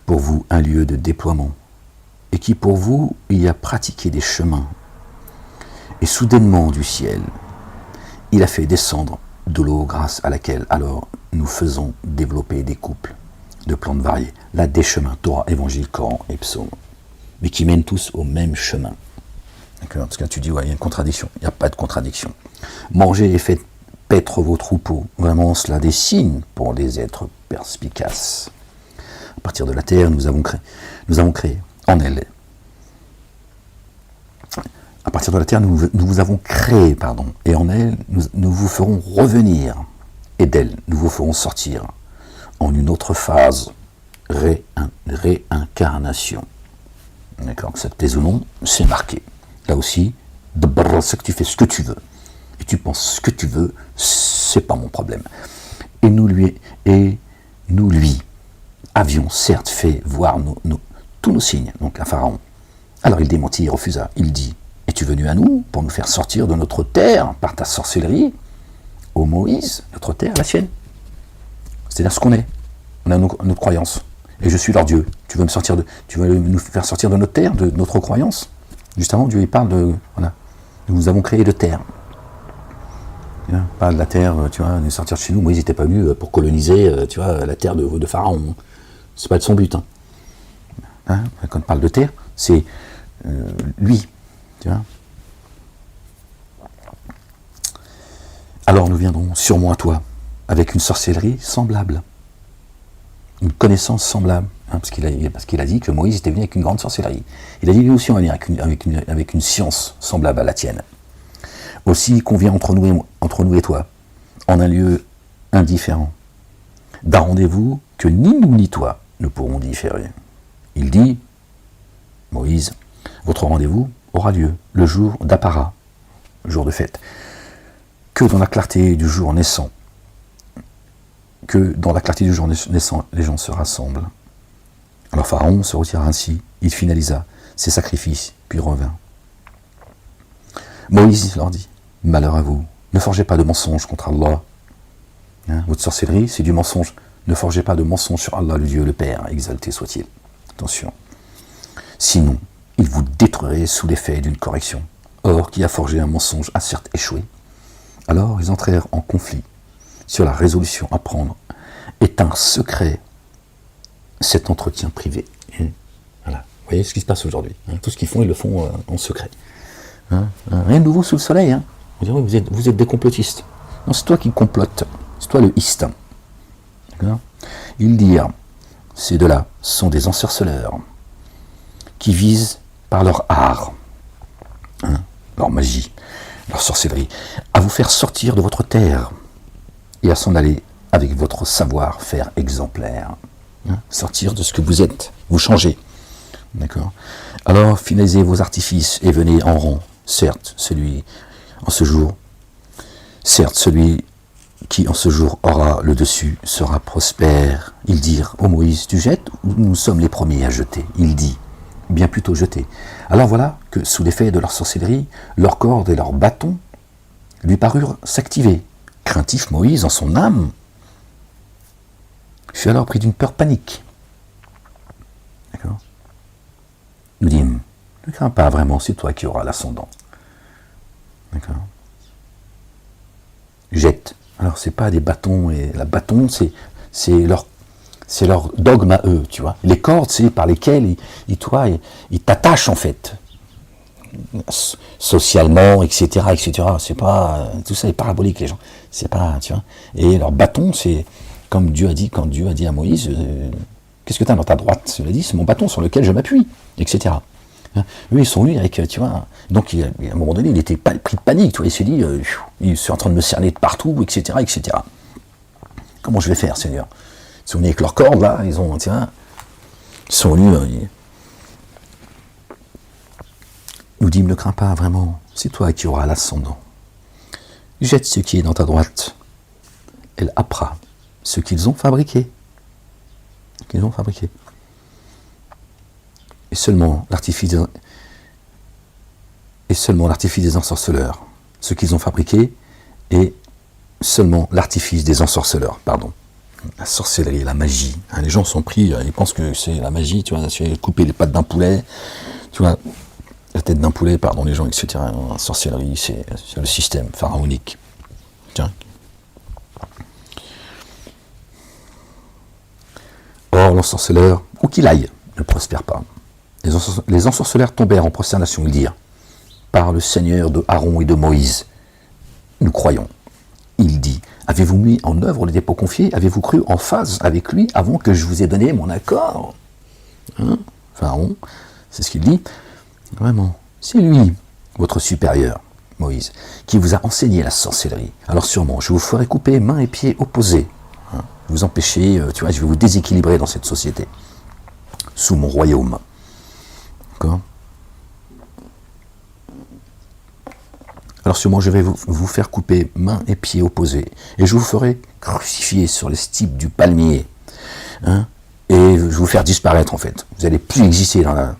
pour vous un lieu de déploiement, et qui pour vous y a pratiqué des chemins. Et soudainement du ciel, il a fait descendre de l'eau grâce à laquelle alors nous faisons développer des couples de plantes variées. Là, des chemins, Torah, Évangile, Coran et Psaume, mais qui mènent tous au même chemin. D'accord. Parce que là, tu dis, ouais, il y a une contradiction. Il n'y a pas de contradiction. Mangez et faites paître vos troupeaux. Vraiment, cela des signes pour les êtres perspicaces. À partir de la terre, nous avons créé en elle. À partir de la terre, nous vous avons créé, pardon, et en elle, nous vous ferons revenir, et d'elle, nous vous ferons sortir en une autre phase, réincarnation. D'accord, que ça te plaise ou non, c'est marqué. Là aussi, c'est que tu fais ce que tu veux, et tu penses ce que tu veux, c'est pas mon problème. Et nous lui avions certes fait voir tous nos signes, donc à Pharaon. Alors il démentit, il refusa, il dit, es-tu venu à nous pour nous faire sortir de notre terre par ta sorcellerie, ô Moïse, notre terre, la sienne? C'est-à-dire ce qu'on est. On a notre croyance. Et je suis leur Dieu. Tu veux nous faire sortir de notre terre, de notre croyance? Juste avant, Dieu il parle de... Voilà. Nous avons créé de terre. Pas de la terre, tu vois, de sortir de chez nous. Moïse n'était pas venu pour coloniser, tu vois, la terre de Pharaon. C'est pas de son but. Quand on parle de terre, c'est lui, tu vois. Alors nous viendrons sûrement à toi avec une sorcellerie semblable, une connaissance semblable, parce qu'il a dit que Moïse était venu avec une grande sorcellerie. Il a dit lui aussi on va venir avec une science semblable à la tienne. Aussi convient entre nous et toi, en un lieu indifférent, d'un rendez-vous que ni nous ni toi ne pourrons différer. Il dit, Moïse, votre rendez-vous aura lieu le jour d'Appara, jour de fête, que dans la clarté du jour naissant, les gens se rassemblent. Alors Pharaon se retira ainsi, il finalisa ses sacrifices, puis revint. Moïse leur dit, malheur à vous, ne forgez pas de mensonges contre Allah. Votre sorcellerie, c'est du mensonge. Ne forgez pas de mensonges sur Allah, le Dieu, le Père, exalté soit-il. Attention. Sinon, il vous détruirait sous l'effet d'une correction. Or, qui a forgé un mensonge a certes échoué. Alors, ils entrèrent en conflit sur la résolution à prendre. Est un secret cet entretien privé. Voilà. Vous voyez ce qui se passe aujourd'hui. Tout ce qu'ils font, ils le font en secret. Rien de nouveau sous le soleil. Vous êtes des complotistes. Non, c'est toi qui complotes. C'est toi le iste. D'accord ? Ils dirent, ces deux-là sont des ensorceleurs qui visent par leur art, leur magie, leur sorcellerie, à vous faire sortir de votre terre et à s'en aller avec votre savoir-faire exemplaire. Sortir de ce que vous êtes, vous changez. D'accord ? Alors finalisez vos artifices et venez en rang. Certes, celui qui en ce jour aura le dessus sera prospère. Ils dirent, ô Moïse, tu jettes ou nous sommes les premiers à jeter? Il dit, bien plutôt jeter. Alors voilà que sous l'effet de leur sorcellerie, leurs cordes et leurs bâtons lui parurent s'activer. Craintif Moïse en son âme fut alors pris d'une peur panique. D'accord ? Nous dîmes, ne crains pas vraiment, c'est toi qui auras l'ascendant. D'accord ? Jette. Alors c'est pas des bâtons, et la bâton c'est leur dogme à eux, tu vois. Les cordes, c'est par lesquelles ils t'attachent en fait. Socialement, etc. C'est pas, tout ça est parabolique les gens. C'est pas, tu vois. Et leur bâton, c'est comme Dieu a dit, quand Dieu a dit à Moïse, qu'est-ce que tu as dans ta droite? Cela dit, c'est mon bâton sur lequel je m'appuie, etc. Eux, ils sont venus avec, tu vois, donc à un moment donné, il était pris de panique, tu vois, il s'est dit, ils sont en train de me cerner de partout, etc., etc. Comment je vais faire, Seigneur? Ils sont venus avec leurs cordes, là, ils sont venus, nous dit, ne crains pas vraiment, c'est toi qui auras l'ascendant. Jette ce qui est dans ta droite, elle appra ce qu'ils ont fabriqué. Et seulement l'artifice des ensorceleurs, ce qu'ils ont fabriqué, et seulement l'artifice des ensorceleurs, pardon. La sorcellerie, la magie. Les gens sont pris, ils pensent que c'est la magie, tu vois, c'est couper les pattes d'un poulet, tu vois, la tête d'un poulet, pardon, les gens, etc. La sorcellerie, c'est le système pharaonique. Tiens. Or, l'ensorceleur, où qu'il aille, ne prospère pas. Les ensorceleurs tombèrent en prosternation, ils dirent, par le Seigneur de Aaron et de Moïse, nous croyons. Il dit, avez-vous mis en œuvre les dépôts confiés? Avez-vous cru en phase avec lui avant que je vous ai donné mon accord? Pharaon, c'est ce qu'il dit. Vraiment, c'est lui, votre supérieur, Moïse, qui vous a enseigné la sorcellerie. Alors sûrement, je vous ferai couper mains et pieds opposés. Vous empêcher, tu vois, je vais vous déséquilibrer dans cette société, sous mon royaume. D'accord ? Alors sûrement, je vais vous faire couper mains et pieds opposés, et je vous ferai crucifier sur les stipes du palmier, et je vais vous faire disparaître en fait. Vous n'allez plus exister dans la...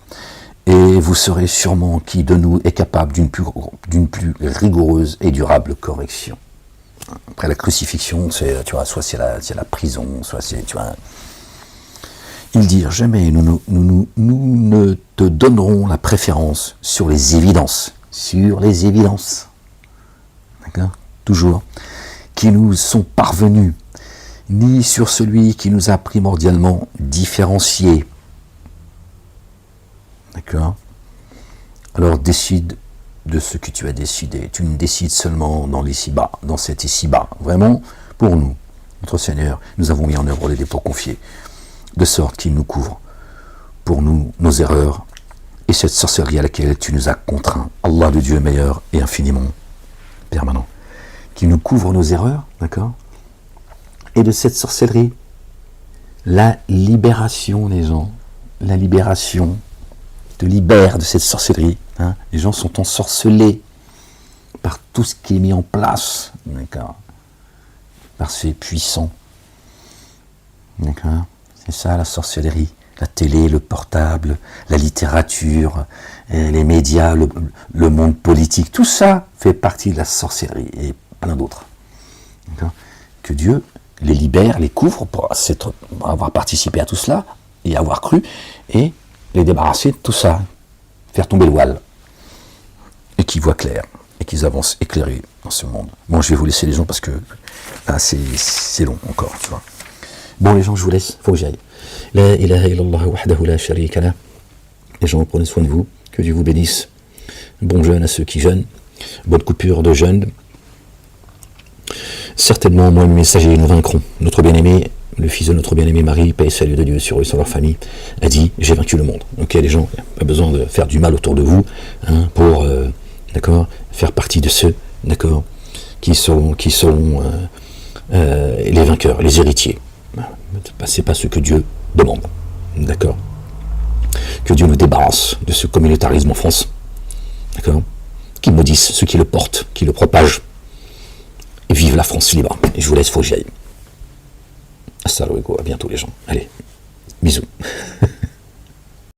Et vous saurez sûrement qui de nous est capable d'une plus rigoureuse et durable correction. Après la crucifixion, c'est, tu vois, soit c'est la prison, soit c'est, tu vois... Ils dirent, jamais nous ne te donnerons la préférence sur les évidences. Sur les évidences. D'accord ? toujours, qui nous sont parvenus, ni sur celui qui nous a primordialement différenciés. D'accord? Alors décide de ce que tu as décidé. Tu ne décides seulement dans l'ici-bas, dans cet ici-bas. Vraiment, pour nous, notre Seigneur, nous avons mis en œuvre les dépôts confiés, de sorte qu'il nous couvre pour nous, nos erreurs, et cette sorcellerie à laquelle tu nous as contraints. Allah, le Dieu meilleur et infiniment permanent, qui nous couvre nos erreurs, d'accord? Et de cette sorcellerie, la libération, les gens, la libération, te libère de cette sorcellerie. Hein? Les gens sont ensorcelés par tout ce qui est mis en place, d'accord, par ces puissants. D'accord? C'est ça la sorcellerie. La télé, le portable, la littérature, les médias, le monde politique, tout ça fait partie de la sorcellerie et plein d'autres. D'accord? Que Dieu les libère, les couvre pour avoir participé à tout cela et avoir cru et les débarrasser de tout ça, faire tomber le voile et qu'ils voient clair et qu'ils avancent éclairés dans ce monde. Bon, je vais vous laisser les gens parce que là, c'est long encore, tu vois. Bon, les gens, je vous laisse, faut que j'aille. La ilaha illallah wahdahu la sharika lah. Les gens, prenez soin de vous, que Dieu vous bénisse. Bon jeûne à ceux qui jeûnent, bonne coupure de jeûne. Certainement, moi et mes messagers, nous vaincrons. Notre bien-aimé, le fils de notre bien-aimé Marie, paix et salut de Dieu sur eux et sur leur famille, a dit « J'ai vaincu le monde ». Ok, les gens, pas besoin de faire du mal autour de vous hein, pour d'accord, faire partie de ceux d'accord, qui seront les vainqueurs, les héritiers. C'est pas ce que Dieu demande. D'accord. Que Dieu nous débarrasse de ce communautarisme en France. D'accord. Qu'il maudisse ceux qui le portent, qui le propagent. Et vive la France libre. Et je vous laisse, faut que j'y aille. Assalamu alaikum, à bientôt les gens. Allez, bisous.